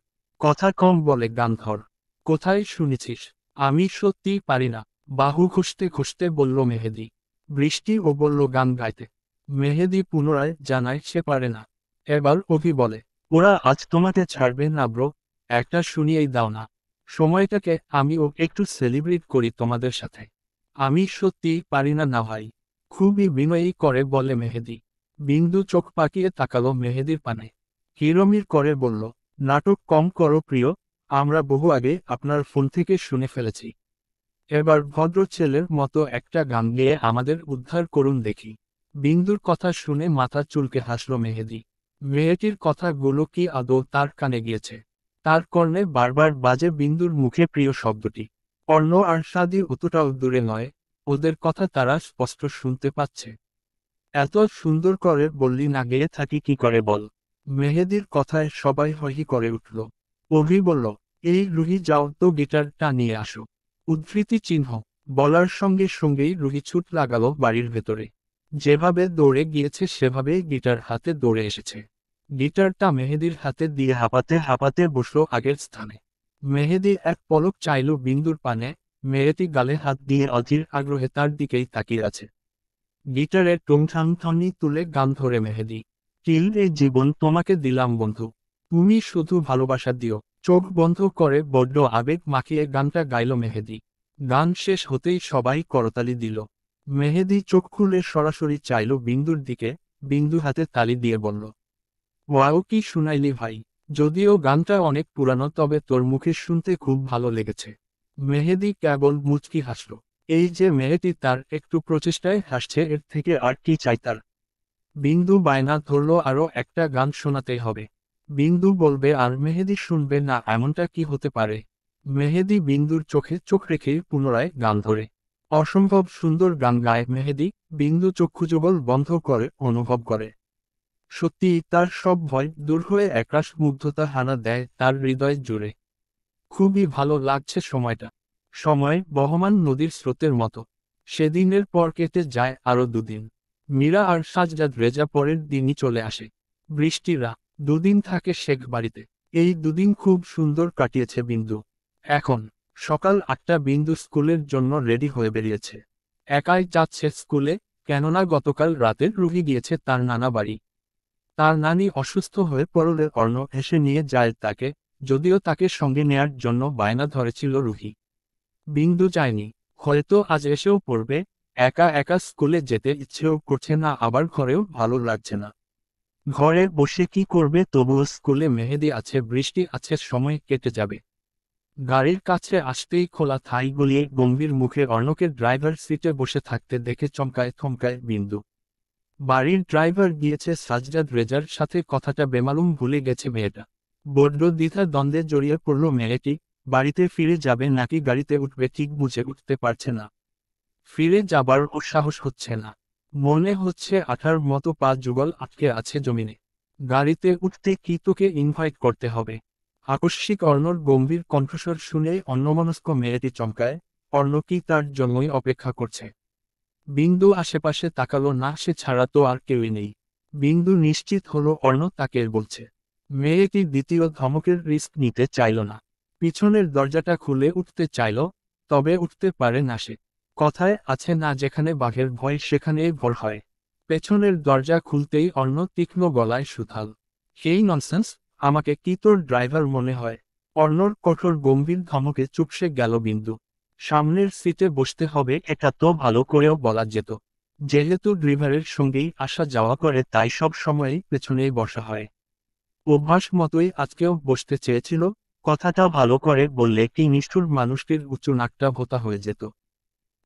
কথা কম বলে গান ধর। কোথায় শুনেছিস? আমি সত্যিই পারি না। বাহু ঘষতে ঘষতে বলল মেহেদি। বৃষ্টি ও বলল গান গাইতে। মেহেদি পুনরায় জানায় সে পারে না। এবার অভি বলে, ওরা আজ তোমাকে ছাড়বে না ব্রো, একটা শুনিয়েই দাও না। সময়টাকে আমিও একটু সেলিব্রেট করি তোমাদের সাথে। আমি সত্যিই পারি না না ভাই। খুবই বিনয়ী করে বলে মেহেদি। বিন্দু চোখ পাকিয়ে তাকালো মেহেদির পানে। কিরমির করে বলল, নাটক কম করো প্রিয়, আমরা বহু আগে আপনার ফোন থেকে শুনে ফেলেছি। এবার ভদ্র ছেলের মতো একটা গান গেয়ে আমাদের উদ্ধার করুন দেখি। বিন্দুর কথা শুনে মাথা চুলকে হাসল মেহেদি। মেয়েটির কথাগুলো কি আদৌ তার কানে গিয়েছে? তার কর্ণে বারবার বাজে বিন্দুর মুখে প্রিয় শব্দটি। অর্ণ আর সাদি অতটাও দূরে নয়। ওদের কথা তারা স্পষ্ট শুনতে পাচ্ছে। এত সুন্দর করে বললি না গেয়ে থাকি কি করে বল। মেহেদির কথায় সবাই হই করে উঠল। অভি বলল, এই রুহি যাও তো গিটারটা নিয়ে আসো। উদ্ধৃতি চিহ্ন। বলার সঙ্গে সঙ্গেই রুহি ছুট লাগালো বাড়ির ভেতরে। যেভাবে দৌড়ে গিয়েছে সেভাবেই গিটার হাতে দৌড়ে এসেছে। গিটারটা মেহেদির হাতে দিয়ে হাঁপাতে হাঁপাতে বসলো আগের স্থানে। মেহেদি এক পলক চাইল বিন্দুর পানে। মেয়েটি গালে হাত দিয়ে অধীর আগ্রহে তার দিকেই তাকিয়ে আছে। গিটারের টুংঠাং ঠনি তুলে গান ধরে মেহেদি। টিল এ জীবন তোমাকে দিলাম বন্ধু, তুমি শুধু ভালোবাসা দিও। চোখ বন্ধ করে বড্ড আবেগ মাখিয়ে গানটা গাইল মেহেদি। গান শেষ হতেই সবাই করতালি দিল। মেহেদি চোখ খুলে সরাসরি চাইল বিন্দুর দিকে। বিন্দু হাতে তালি দিয়ে বলল, ওয়াও কি শুনাইলি ভাই। যদিও গানটা অনেক পুরানো তবে তোর মুখে শুনতে খুব ভালো লেগেছে। মেহেদি কেবল মুচকি হাসল। এই যে মেয়েটি তার একটু প্রচেষ্টায় হাসছে, এর থেকে আর কি চাই তার। বিন্দু বায়না ধরল আরও একটা গান শোনাতে হবে। বিন্দু বলবে আর মেহেদি শুনবে না, এমনটা কি হতে পারে। মেহেদি বিন্দুর চোখে চোখ রেখে পুনরায় গান ধরে। অসম্ভব সুন্দর গান গায় মেহেদি। বিন্দু চক্ষুযুগল বন্ধ করে অনুভব করে। সত্যিই তার সব ভয় দূর হয়ে একরাশ মুগ্ধতা হানা দেয় তার হৃদয় জুড়ে। খুবই ভালো লাগছে সময়টা। সময় বহমান নদীর স্রোতের মতো। সেদিনের পর কেটে যায় আরও দুদিন। মীরা আর সাজজাদ রেজা পরের দিনই চলে আসে। বৃষ্টিরা 2 দিন থাকে শেখ বাড়িতে। এই 2 দিন খুব সুন্দর কাটিয়েছে বিন্দু। এখন সকাল 8টা, বিন্দু স্কুলের জন্য রেডি হয়ে বেরিয়েছে। একাই যাচ্ছে স্কুলে, কেননা গতকাল রাতে রুহি গিয়েছে তার নানা বাড়ি। তার নানি অসুস্থ হয়ে পড়লে অর্ণ এসে নিয়ে যায় তাকে, যদিও তাকে সঙ্গে নেয়ার জন্য বায়না ধরেছিল রুহি। বিন্দু চায়নি, হয়তো আজ এসেও পড়বে। একা একা স্কুলে যেতে ইচ্ছেও করছে না, আবার ঘরেও ভালো লাগছে না। ঘরে বসে কি করবে, তবুও স্কুলে মেহেদি আছে, বৃষ্টি আছে, সময় কেটে যাবে। গাড়ির কাছে আসতেই খোলা থাই গলিয়ে গম্ভীর মুখে অর্ণকে ড্রাইভার সিটে বসে থাকতে দেখে চমকায় থমকায় বিন্দু। বাড়ির ড্রাইভার গিয়েছে সাজজাদ রেজার সাথে, কথাটা বেমালুম ভুলে গেছে মেয়েটা। বড্ড দ্বিধা দ্বন্দ্বে জড়িয়ে পড়ল মেয়েটি। বাড়িতে ফিরে যাবে নাকি গাড়িতে উঠবে ঠিক বুঝে উঠতে পারছে না। ফিরে যাবার ও সাহস হচ্ছে না। মনে হচ্ছে আঠার মতো পা যুগল আটকে আছে জমিনে। গাড়িতে উঠতে কি তোকে ইনভাইট করতে হবে? আকস্মিক অর্ণর গম্ভীর কণ্ঠস্বর শুনে অন্যমনস্ক মেয়েটি চমকায়। অর্ণ কি তার জন্যই অপেক্ষা করছে? বিন্দু আশেপাশে তাকালো না, সে ছাড়া তো আর কেউই নেই। বিন্দু নিশ্চিত হলো অর্ণ তাকে বলছে। মেয়েটি দ্বিতীয় ধমকের রিস্ক নিতে চাইল না। পিছনের দরজাটা খুলে উঠতে চাইল, তবে উঠতে পারে না সে। কথায় আছে না, যেখানে বাঘের ভয় সেখানেই ভর হয়। পেছনের দরজা খুলতেই অর্ণ তীক্ষ্ণ গলায় সুথাল, সেই ননসেন্স, আমাকে কি তোর ড্রাইভার মনে হয়? অর্ণর কঠোর গম্ভীর ধমকে চুপসে গেল বিন্দু। সামনের সিটে বসতে হবে এটা তো ভালো করেও বলা যেত। যেহেতু ড্রাইভারের সঙ্গেই আসা যাওয়া করে তাই সব সময়ই পেছনেই বসা হয়। অভ্যাস মতোই আজকেও বসতে চেয়েছিল। কথাটা ভালো করে বললে কি নিষ্ঠুর মানুষটির উঁচু নাকটা ভোঁতা হয়ে যেত।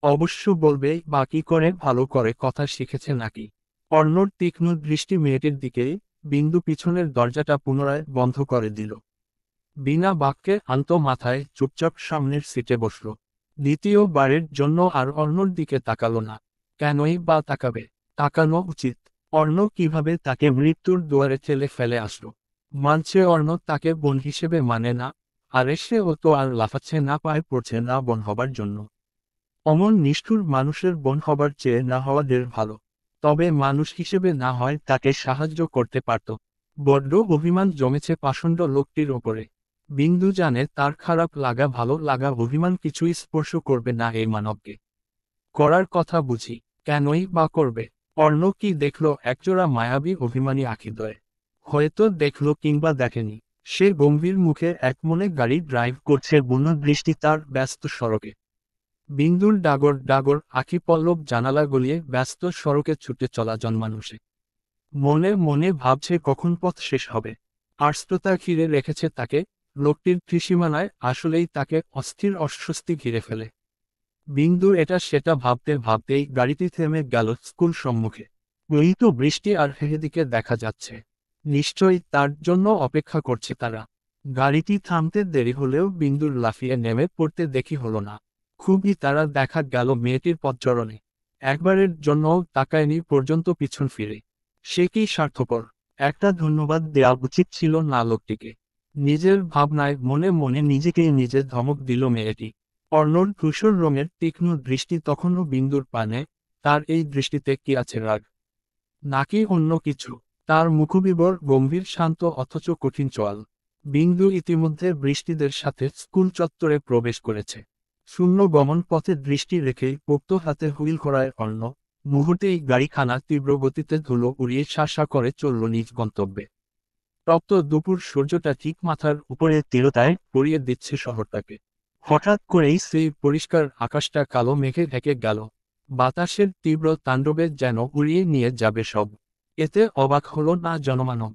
অবশ্য বলবেই বা কি করে, ভালো করে কথা শিখেছে নাকি? অর্ণর তীক্ষ্ণ দৃষ্টি মেয়েটির দিকেই। বিন্দু পিছনের দরজাটা পুনরায় বন্ধ করে দিল। বিনা বাক্যে আন্ত মাথায় চুপচাপ সামনের সিটে বসল। দ্বিতীয়বারের জন্য আর অর্ণর দিকে তাকালো না। কেনই বা তাকাবে? তাকানো উচিত। অর্ণ কিভাবে তাকে মৃত্যুর দুয়ারে ঠেলে ফেলে আসলো? মানছে অর্ণ তাকে বোন হিসেবে মানে না। আর সেও তো আর লাফাচ্ছে না, পায়ে পড়ছে না বোন হবার জন্য। অমন নিষ্ঠুর মানুষের বোন হবার চেয়ে না হওয়া ঢের ভালো। তবে মানুষ হিসেবে না হয় তাকে সাহায্য করতে পারত। বড্ড অভিমান জমেছে পাষণ্ড লোকটির ওপরে। বিন্দু জানে তার খারাপ লাগা ভালো লাগা অভিমান কিছুই স্পর্শ করবে না এই মানবকে। করার কথা বুঝি, কেনই বা করবে? অর্ণ কি দেখল একজোড়া মায়াবী অভিমানী আখিদ্বয়? হয়তো দেখল কিংবা দেখেনি। সে গম্ভীর মুখে একমনে গাড়ি ড্রাইভ করছে, বুনো দৃষ্টি তার ব্যস্ত সড়কে। বিন্দুর ডাগর ডাগর আখি পল্লব জানালা গলিয়ে ব্যস্ত সড়কে ছুটে চলা জনমানুষে। মনে মনে ভাবছে কখন পথ শেষ হবে। আর্দ্রতা ঘিরে রেখেছে তাকে। লোকটির ত্রিসীমানায় আসলেই তাকে অস্থির অস্বস্তি ঘিরে ফেলে। বিন্দু এটা সেটা ভাবতে ভাবতেই গাড়িটি থেমে গেল স্কুল সম্মুখে। ওই তো বৃষ্টি আর হেদিকে দেখা যাচ্ছে। নিশ্চয়ই তার জন্য অপেক্ষা করছে তারা। গাড়িটি থামতে দেরি হলেও বিন্দুর লাফিয়ে নেমে পড়তে দেখি হলো না। খুবই তারা দেখা গেল মেয়েটির পদচরণে। একবারের জন্যও তাকায়নি পর্যন্ত পিছন ফিরে। সে কি স্বার্থপর! একটা ধন্যবাদ দেওয়া উচিত ছিল না লোকটিকে। নিজের ভাবনায় মনে মনে নিজেকেই নিজে ধমক দিল মেয়েটি। অর্ণর ধূসর রঙের তীক্ষ্ণ দৃষ্টি তখনও বিন্দুর পানে। তার এই দৃষ্টিতে কি আছে, রাগ নাকি অন্য কিছু? তার মুখবিবর গম্ভীর, শান্ত অথচ কঠিন চোয়াল। বিন্দু ইতিমধ্যে বৃষ্টিদের সাথে স্কুল চত্বরে প্রবেশ করেছে। শূন্য গমন পথে দৃষ্টি রেখেই পোক্ত হাতে হুইল করায় অর্ণ। মুহূর্তেই গাড়িখানা তীব্র গতিতে ধুলো উড়িয়ে শাঁসা করে চলল নিজ গন্তব্যে। তপ্ত দুপুর সূর্যটা ঠিক মাথার উপরে তীরতায় পরিয়ে দিচ্ছে শহরটাকে। হঠাৎ করেই সেই পরিষ্কার আকাশটা কালো মেঘে ঢেকে গেল। বাতাসের তীব্র তাণ্ডবে যেন উড়িয়ে নিয়ে যাবে সব। এতে অবাক হলো না জনমানব।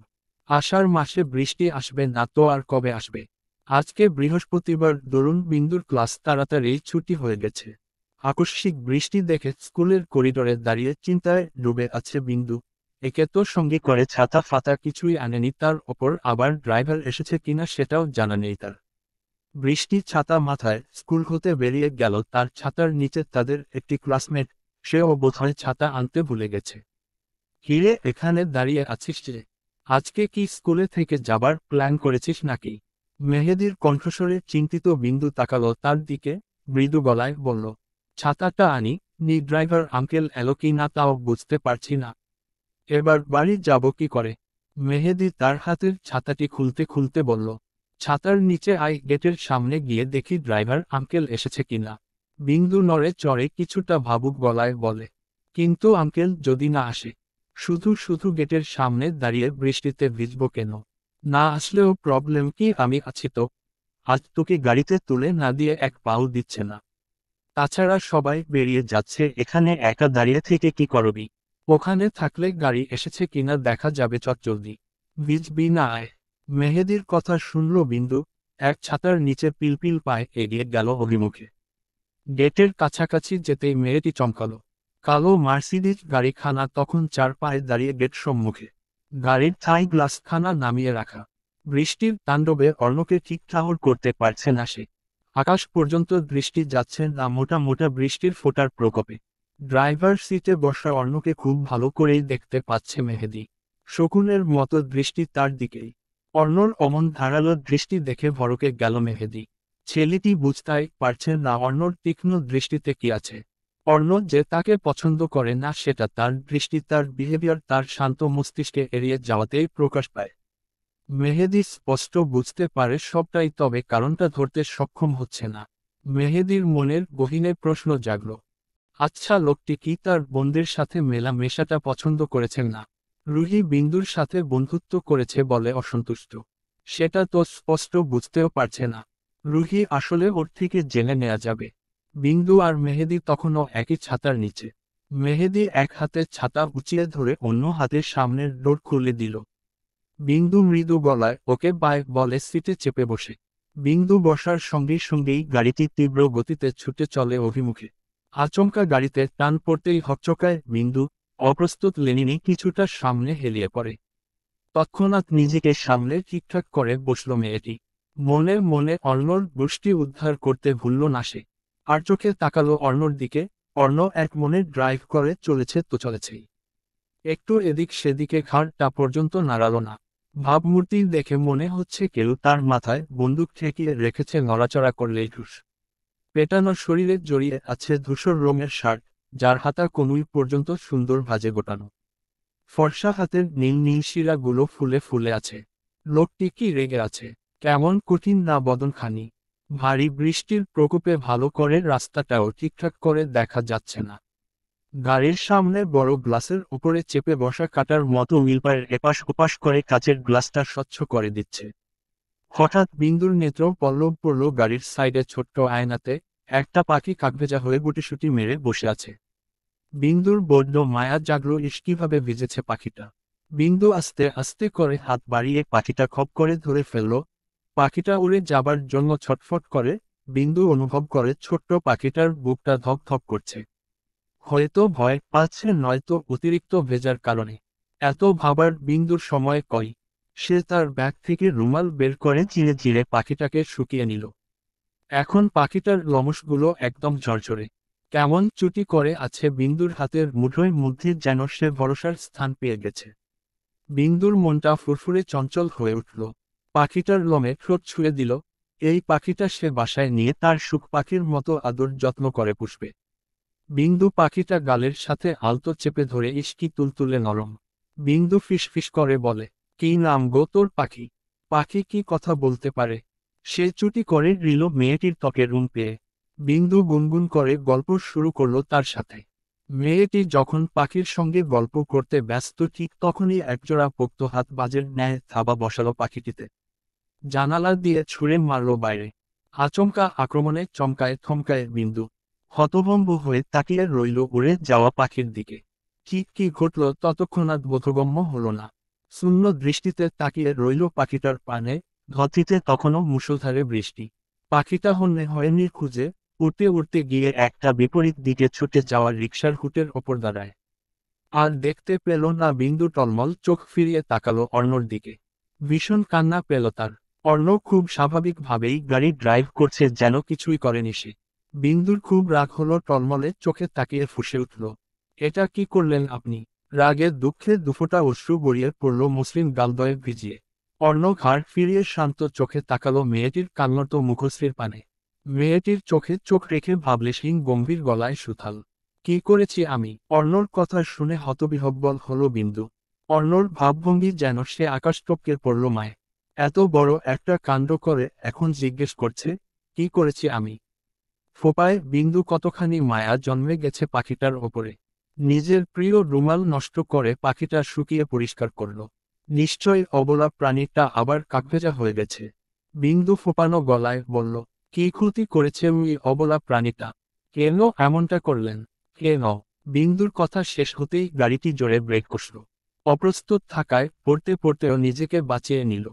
আষাঢ় মাসে বৃষ্টি আসবে না তো আর কবে আসবে? আজকে বৃহস্পতিবার, দরুন বিন্দুর ক্লাস তাড়াতাড়ি ছুটি হয়ে গেছে। আকস্মিক বৃষ্টি দেখে স্কুলের করিডোরে দাঁড়িয়ে চিন্তায় ডুবে আছে বিন্দু। একে তো সঙ্গে করে ছাতা ফাতা কিছুই আনেনি, তার ওপর আবার ড্রাইভার এসেছে কিনা সেটাও জানা নেই তার। বৃষ্টি ছাতা মাথায় স্কুল হতে বেরিয়ে গেল। তার ছাতার নিচে তাদের একটি ক্লাসমেট, সেও বোধহয় ছাতা আনতে ভুলে গেছে। হিরে, এখানে দাঁড়িয়ে আছিস যে? আজকে কি স্কুলে থেকে যাবার প্ল্যান করেছিস নাকি? মেহেদীর কণ্ঠস্বরে চিন্তিত। বিন্দু তাকালো তার দিকে, মৃদু গলায় বলল, ছাতাটা আনি নি, ড্রাইভার আঙ্কেল এলো কি না তাও বুঝতে পারছি না। এবার বাড়ি যাব কি করে? মেহেদী তার হাতের ছাতাটি খুলতে খুলতে বলল, ছাতার নিচে আই, গেটের সামনে গিয়ে দেখি ড্রাইভার আঙ্কেল এসেছে কিনা। বিন্দু নড়ে চড়ে কিছুটা ভাবুক গলায় বলে, কিন্তু আঙ্কেল যদি না আসে? শুধু শুধু গেটের সামনে দাঁড়িয়ে বৃষ্টিতে ভিজব কেন? না আসলেও প্রবলেম কি, আমি আছি তো। আজ তোকে গাড়িতে তুলে না দিয়ে এক পাও দিচ্ছে না। তাছাড়া সবাই বেরিয়ে যাচ্ছে, এখানে একা দাঁড়িয়ে থেকে কি করবি? ওখানে থাকলে গাড়ি এসেছে কিনা দেখা যাবে চটজলদি। ভিজবি না, আয়। মেহেদীর কথা শুনল বিন্দু। এক ছাতার নিচে পিলপিল পায়ে এগিয়ে গেল অভিমুখে। গেটের কাছাকাছি যেতেই মেয়েটি চমকালো। কালো মার্সিডিজ গাড়িখানা তখন চার পায়ে দাঁড়িয়ে গেট সম্মুখে। গাড়ির থাই গ্লাসখানা নামিয়ে রাখা। বৃষ্টির তাণ্ডবে অর্ণকে ঠিক ঠাহর করতে পারছে না সে। আকাশ পর্যন্ত দৃষ্টি যাচ্ছে না মোটা মোটা বৃষ্টির ফোঁটার প্রকোপে। ড্রাইভার সিটে বসা অর্ণকে খুব ভালো করেই দেখতে পাচ্ছে মেহেদী। শকুনের মতো দৃষ্টি তার দিকেই। অর্ণর অমন ধারালো দৃষ্টি দেখে ভড়কে গেল মেহেদী। ছেলেটি বুঝতেই পারছে না অর্ণর তীক্ষ্ণ দৃষ্টিতে কি আছে। অর্ণ যে তাকে পছন্দ করে না সেটা তার দৃষ্টি, তার বিহেভিয়ার, তার শান্ত মস্তিষ্কে এড়িয়ে যাওয়াতেই প্রকাশ পায়। মেহেদী স্পষ্ট বুঝতে পারে সবটাই, তবে কারণটা ধরতে সক্ষম হচ্ছে না। মেহেদীর মনের গহীনে প্রশ্ন জাগল, আচ্ছা লোকটি কি তার বন্ধুদের সাথে মেলা মেশাটা পছন্দ করেছেন না? রুহি বিন্দুর সাথে বন্ধুত্ব করেছে বলে অসন্তুষ্ট? সেটা তো স্পষ্ট বুঝতেও পারছে না। রুহি আসলে ওর থেকে জেনে নেওয়া যাবে। বিন্দু আর মেহেদী তখনও একই ছাতার নিচে। মেহেদী এক হাতে ছাতা উঁচিয়ে ধরে অন্য হাতের সামনের ডোর খুলে দিল। বিন্দু মৃদু গলায় ওকে বাই বলে সিটে চেপে বসে। বিন্দু বসার সঙ্গে সঙ্গেই গাড়িটি তীব্র গতিতে ছুটে চলে অভিমুখে। আচমকা গাড়িতে টান পড়তেই হকচকায় বিন্দু। অপ্রস্তুত লেনিনি কিছুটা সামনে হেলিয়ে পড়ে। তৎক্ষণাৎ নিজেকে সামলে ঠিকঠাক করে বসল মেয়েটি। মনে মনে অর্ণর গোষ্ঠী উদ্ধার করতে ভুলল না সে। আর চোখে তাকালো অর্ণর দিকে। অর্ণ এক মনে ড্রাইভ করে চলেছে তো চলেছেই। একটু এদিক সেদিকে ঘাড়টা পর্যন্ত নাড়ালো না। ভাবমূর্তি দেখে মনে হচ্ছে কেউ তার মাথায় বন্দুক ঠেকিয়ে রেখেছে, নড়াচড়া করলেই ঠুস। পেটানো শরীরে জড়িয়ে আছে ধূসর রঙের শার্ট, যার হাতা কনুই পর্যন্ত সুন্দর ভাঁজে গোটানো। ফর্সা হাতের নীল নীল শিরাগুলো ফুলে ফুলে আছে। লোকটি কি রেগে আছে? কেমন কঠিন না বদনখানি। ভারী বৃষ্টির প্রকোপে ভালো করে রাস্তাটাও ঠিকঠাক করে দেখা যাচ্ছে না। গাড়ির সামনে বড় গ্লাসের উপরে চেপে বসা কাটার মতো হুইলপারের এপাশ ওপাশ করে কাচের গ্লাসটা স্বচ্ছ করে দিচ্ছে। হঠাৎ বিন্দুর নেত্র পল্লব পড়ল গাড়ির সাইডে ছোট্ট আয়নাতে। একটা পাখি কাকভেজা হয়ে গুটিসুটি মেরে বসে আছে। বিন্দুর বড্ড মায়া জাগলো, কিভাবে ভিজেছে পাখিটা। বিন্দু আস্তে আস্তে করে হাত বাড়িয়ে পাখিটা খপ করে ধরে ফেলল। পাখিটা উড়ে যাবার জন্য ছটফট করে। বিন্দু অনুভব করে ছোট্ট পাখিটার বুকটা ধক ধক করছে। হয়তো ভয় পাচ্ছে, নয়তো অতিরিক্ত ভেজার কারণে। এত ভাবার বিন্দুর সময় কই। সে তার ব্যাগ থেকে রুমাল বের করে ধীরে ধীরে পাখিটাকে শুকিয়ে নিল। এখন পাখিটার লোমশগুলো একদম ঝরঝরে, কেমন চুটি করে আছে। বিন্দুর হাতের মুঠোর মধ্যে যেন সে ভরসার স্থান পেয়ে গেছে। বিন্দুর মনটা ফুরফুরে চঞ্চল হয়ে উঠল। পাখিটার লোমে ঠোঁট ছুঁড়ে দিল। এই পাখিটা সে বাসায় নিয়ে তার সুখ পাখির মতো আদর যত্ন করে পুষবে। বিন্দু পাখিটা গালের সাথে আলতো চেপে ধরে ইস্কি তুলতুলে নরম। বিন্দু ফিসফিস করে বলে, কি নাম গো তোর পাখি? পাখি কি কথা বলতে পারে? সে চুটি করে রিল মেয়েটির ত্বকে রুম পেয়ে। বিন্দু গুনগুন করে গল্প শুরু করলো তার সাথে। মেয়েটি যখন পাখির সঙ্গে গল্প করতে ব্যস্ত ঠিক তখনই একজোড়া পোক্ত হাত বাজের ন্যায় থাবা বসালো পাখিটিতে। জানালা দিয়ে ছুঁড়ে মারল বাইরে। আচমকা আক্রমণে চমকায় থমকায় বিন্দু। হতভম্ব হয়ে তাকিয়ে রইল উড়ে যাওয়া পাখির দিকে। ঠিক কি ঘটল ততক্ষণাৎ বোধগম্য হল না। শূন্য দৃষ্টিতে তাকিয়ে রইল পাখিটার পানে। ধরতিতে তখনও মুষলধারে বৃষ্টি। পাখিটা হন্যে হয়নি খুঁজে উড়তে উড়তে গিয়ে একটা বিপরীত দিকে ছুটে যাওয়া রিকশার হুটের ওপর দাঁড়ায়। আর দেখতে পেল না বিন্দু টলমল চোখ ফিরিয়ে তাকালো অর্ণর দিকে। ভীষণ কান্না পেল তার। অর্ণ খুব স্বাভাবিকভাবেই গাড়ি ড্রাইভ করছে যেন কিছুই করেনি সে। বিন্দুর খুব রাগ হলো, টলমলে চোখে তাকিয়ে ফুঁসে উঠল, এটা কি করলেন আপনি? রাগে দুঃখে দুফোঁটা অশ্রু গড়িয়ে পড়ল মসৃণ গালদয়ে ভিজিয়ে। অর্ণ ঘাড় ফিরিয়ে শান্ত চোখে তাকালো মেয়েটির কান্নত মুখশ্রীর পানে। মেয়েটির চোখে চোখ রেখে ভাবলেশহীন গম্ভীর গলায় সুথাল, কি করেছি আমি? অর্ণর কথা শুনে হতবিহ্বল হলো বিন্দু। অর্ণর ভাবভঙ্গি যেন সে আকাশ টপকে পড়ল মায়। এত বড় একটা কাণ্ড করে এখন জিজ্ঞেস করছে, কি করেছি আমি? ফোপায় বিন্দু কতখানি মায়া জন্মে গেছে পাখিটার ওপরে। নিজের প্রিয় রুমাল নষ্ট করে পাখিটা শুকিয়ে পরিষ্কার করল। নিশ্চয়ই অবলা প্রাণীটা আবার কাকভেজা হয়ে গেছে। বিন্দু ফোপানো গলায় বলল, কি ক্ষতি করেছে ওই অবলা প্রাণীটা? কেন এমনটা করলেন? কেন? বিন্দুর কথা শেষ হতেই গাড়িটি জোরে ব্রেক কষল। অপ্রস্তুত থাকায় পড়তে পড়তেও নিজেকে বাঁচিয়ে নিল।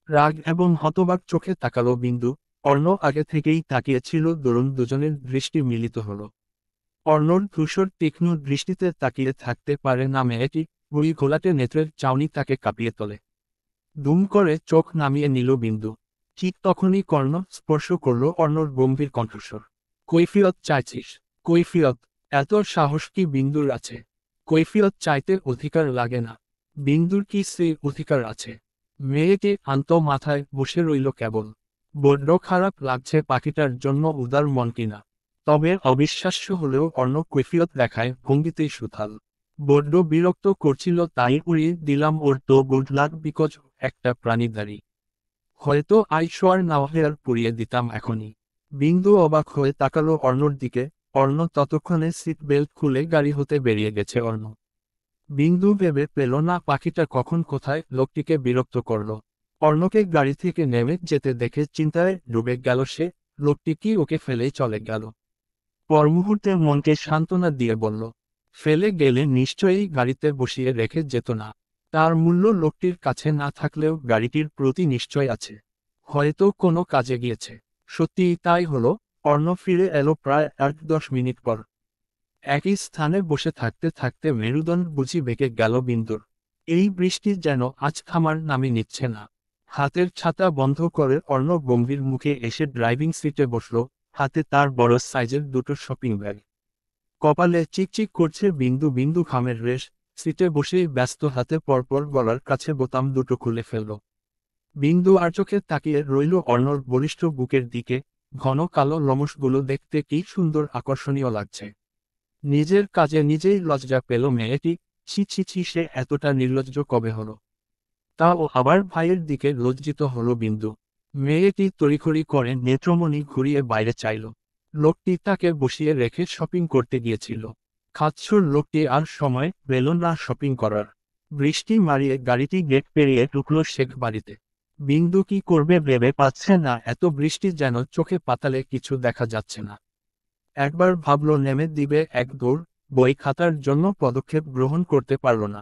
রাগ এবং হতবাক চোখে তাকালো বিন্দু। অর্ণ আগে থেকেই তাকিয়েছিল, দরুন দুজনের দৃষ্টি মিলিত হলো। অর্ণর ধূসর তীক্ষ্ণ দৃষ্টিতে তাকিয়ে থাকতে পারে না মেয়েটি। ওই ঘোলাটে নেত্রের চাউনি তাকে কাঁপিয়ে তোলে। দুম করে চোখ নামিয়ে নিল বিন্দু। ঠিক তখনই কর্ণ স্পর্শ করল অর্ণর গম্ভীর কণ্ঠস্বর। কৈফিয়ত চাইছিস? কৈফিয়ত? এত সাহস কি বিন্দুর আছে? কৈফিয়ত চাইতে অধিকার লাগে না। বিন্দুর কি সেই অধিকার আছে? মেয়েটি আন্ত মাথায় বসে রইল কেবল। বড্ড খারাপ লাগছে পাখিটার জন্য উদার মন কিনা। তবে অবিশ্বাস্য হলেও অর্ণ কৈফিয়ত দেখায় ভঙ্গিতেই সুথাল। বড্ড বিরক্ত করছিল তাই উড়িয়ে দিলাম, ওর তো গুড লাক বিকজ একটা প্রাণীদারি। হয়তো আইসোয়ার নাওহেয়ার পুড়িয়ে দিতাম এখনই। বিন্দু অবাক হয়ে তাকালো অর্ণর দিকে। অর্ণ ততক্ষণে সিট বেল্ট খুলে গাড়ি হতে বেরিয়ে গেছে। অর্ণ বিন্দু ভেবে পেল না পাখিটা কখন কোথায় লোকটিকে বিরক্ত করল। অর্ণকে গাড়ি থেকে নেমে যেতে দেখে চিন্তায় ডুবে গেল সে। লোকটি কি ওকে ফেলেই চলে গেল? পর মুহূর্তে মনকে সান্ত্বনা দিয়ে বলল, ফেলে গেলে নিশ্চয়ই গাড়িতে বসিয়ে রেখে যেত না। তার মূল্য লোকটির কাছে না থাকলেও গাড়িটির প্রতি নিশ্চয় আছে। হয়তো কোনো কাজে গিয়েছে। সত্যিই তাই হলো। অর্ণ ফিরে এলো প্রায় 8-10 মিনিট পর। একই স্থানে বসে থাকতে থাকতে মেরুদণ্ড বুঝি বেঁকে গেল বিন্দুর। এই বৃষ্টি যেন আজ থামার নামই নিচ্ছে না। হাতের ছাতা বন্ধ করে অর্ণ গম্ভীর মুখে এসে ড্রাইভিং সিটে বসল। হাতে তার বড় সাইজের দুটো শপিং ব্যাগ। কপালে চিকচিক করছে বিন্দু বিন্দু ঘামের রেশ। সিটে বসেই ব্যস্ত হাতে পরপর গলার কাছে বোতাম দুটো খুলে ফেলল। বিন্দু আর চোখে তাকিয়ে রইল অর্ণর বলিষ্ঠ বুকের দিকে। ঘন কালো লোমশগুলো দেখতে কি সুন্দর আকর্ষণীয় লাগছে। নিজের কাজে নিজেই লজ্জা পেল মেয়েটি। ছি ছি ছি, সে এতটা নির্লজ্জ কবে হলো? তাও আবার ভাইয়ের দিকে লজ্জিত হলো বিন্দু। মেয়েটি তড়িঘড়ি করে নেত্রমণি ঘুরিয়ে বাইরে চাইল। লোকটি তাকে বসিয়ে রেখে শপিং করতে গিয়েছিল। খাচ্ছর লোকটি আর সময় পেল না শপিং করার। বৃষ্টি মারিয়ে গাড়িটি গেট পেরিয়ে ঢুকল শেখ বাড়িতে। বিন্দু কি করবে ভেবে পাচ্ছে না, এত বৃষ্টি যেন চোখে পাতালে কিছু দেখা যাচ্ছে না। একবার ভাবল নেমে দিবে এক দৌড়, বই খাতার জন্য পদক্ষেপ গ্রহণ করতে পারল না।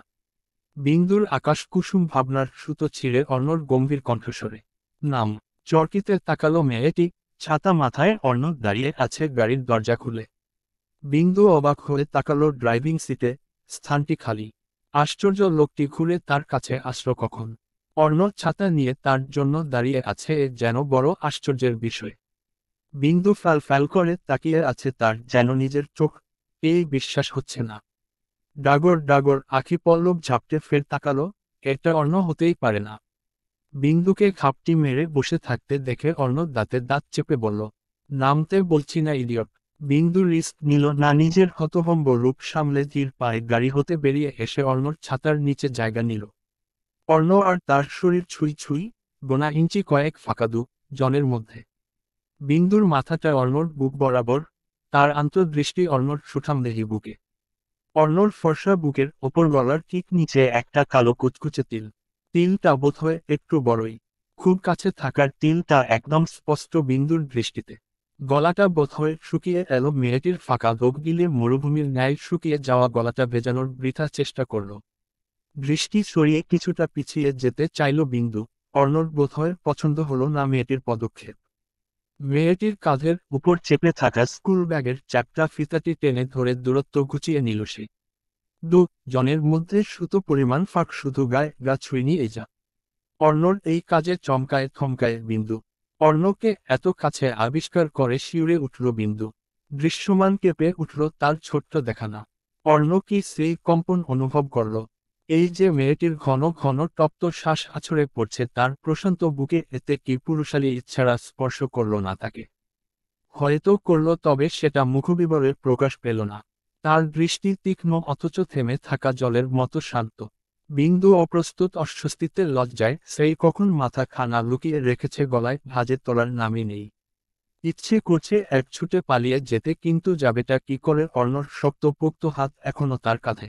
বিন্দুর আকাশ কুসুম ভাবনার সুতো ছিঁড়ে অর্ণর গম্ভীর কণ্ঠস্বরে, নাম। চরকিতে তাকালো মেয়েটি। ছাতা মাথায় অর্ণ দাঁড়িয়ে আছে গাড়ির দরজা খুলে। বিন্দু অবাক হয়ে তাকালো ড্রাইভিং সিটে। স্থানটি খালি। আশ্চর্য, লোকটি ঘুরে তার কাছে আসলো কখন? অর্ণ ছাতা নিয়ে তার জন্য দাঁড়িয়ে আছে, এ যেন বড় আশ্চর্যের বিষয়। বিন্দু ফ্যাল ফ্যাল করে তাকিয়ে আছে, তার যেন নিজের চোখ এই বিশ্বাস হচ্ছে না। ডাগর ডাগর আখি পল্লব ঝাপটে ফের তাকালো, এটা অন্য হতেই পারে না। বিন্দুকে ঘাপটি মেরে বসে থাকতে দেখে অর্ণব দাঁতে দাঁত চেপে বলল, নামতে বলছি না ইডিয়ট। বিন্দু রিস্ক নিল না, নিজের হতভম্ব রূপ সামলে ধীর পায়ে গাড়ি হতে বেরিয়ে এসে অর্ণর ছাতার নিচে জায়গা নিল। অর্ণ আর তার শরীর ছুঁই ছুঁই, গোনা ইঞ্চি কয়েক ফাঁকা জনের মধ্যে। বিন্দুর মাথাটা অর্ণর বুক বরাবর, তার আন্তর্দৃষ্টি অর্ণর সুঠামদেহী বুকে। অর্ণর ফর্সা বুকের ওপর গলার ঠিক নিচে একটা কালো কুচকুচে তিল। তিলটা বোধহয় একটু বড়ই। খুব কাছে থাকার তিলটা একদম স্পষ্ট বিন্দুর দৃষ্টিতে। গলাটা বোধহয় শুকিয়ে এলো, মেয়েটির ফাঁকা লোক গিলে মরুভূমির ন্যায় শুকিয়ে যাওয়া গলাটা ভেজানোর বৃথা চেষ্টা করল। দৃষ্টি সরিয়ে কিছুটা পিছিয়ে যেতে চাইল বিন্দু। অর্ণর বোধহয় পছন্দ হলো না মেয়েটির পদক্ষেপ। মেয়েটির কাঁধের উপর চেপে থাকা স্কুল ব্যাগের চ্যাপ্টা ফিতাটি টেনে ধরে দূরত্ব ঘুচিয়ে নিল সে। জনের মধ্যে সুতো পরিমাণ ফাঁক শুধু গায়ে গা ছুঁইনি এই যা। অর্ণর এই কাজে চমকায় থমকায় বিন্দু। অর্ণকে এত কাছে আবিষ্কার করে শিউরে উঠল বিন্দু। দৃশ্যমান কেঁপে উঠল তার ছোট্ট দেখানা। অর্ণ কি সেই কম্পন অনুভব করল? এই যে মেয়েটির ঘন ঘন তপ্ত শ্বাস আছড়ে পড়ছে তার প্রশান্ত বুকে, এতে কি পুরুষালী ইচ্ছারা স্পর্শ করল না তাকে? হয়তো করল, তবে সেটা মুখবিবরে প্রকাশ পেল না। তার দৃষ্টি তীক্ষ্ণ অথচ থেমে থাকা জলের মতো শান্ত। বিন্দু অপ্রস্তুত, অস্বস্তিতে লজ্জায় সেই কখন মাথা খানা লুকিয়ে রেখেছে গলায়, ভাঁজে তোলার নামই নেই। ইচ্ছে করছে এক ছুটে পালিয়ে যেতে, কিন্তু যাবেটা কি করে? অর্ণর শক্তপোক্ত হাত এখনো তার কাঁধে।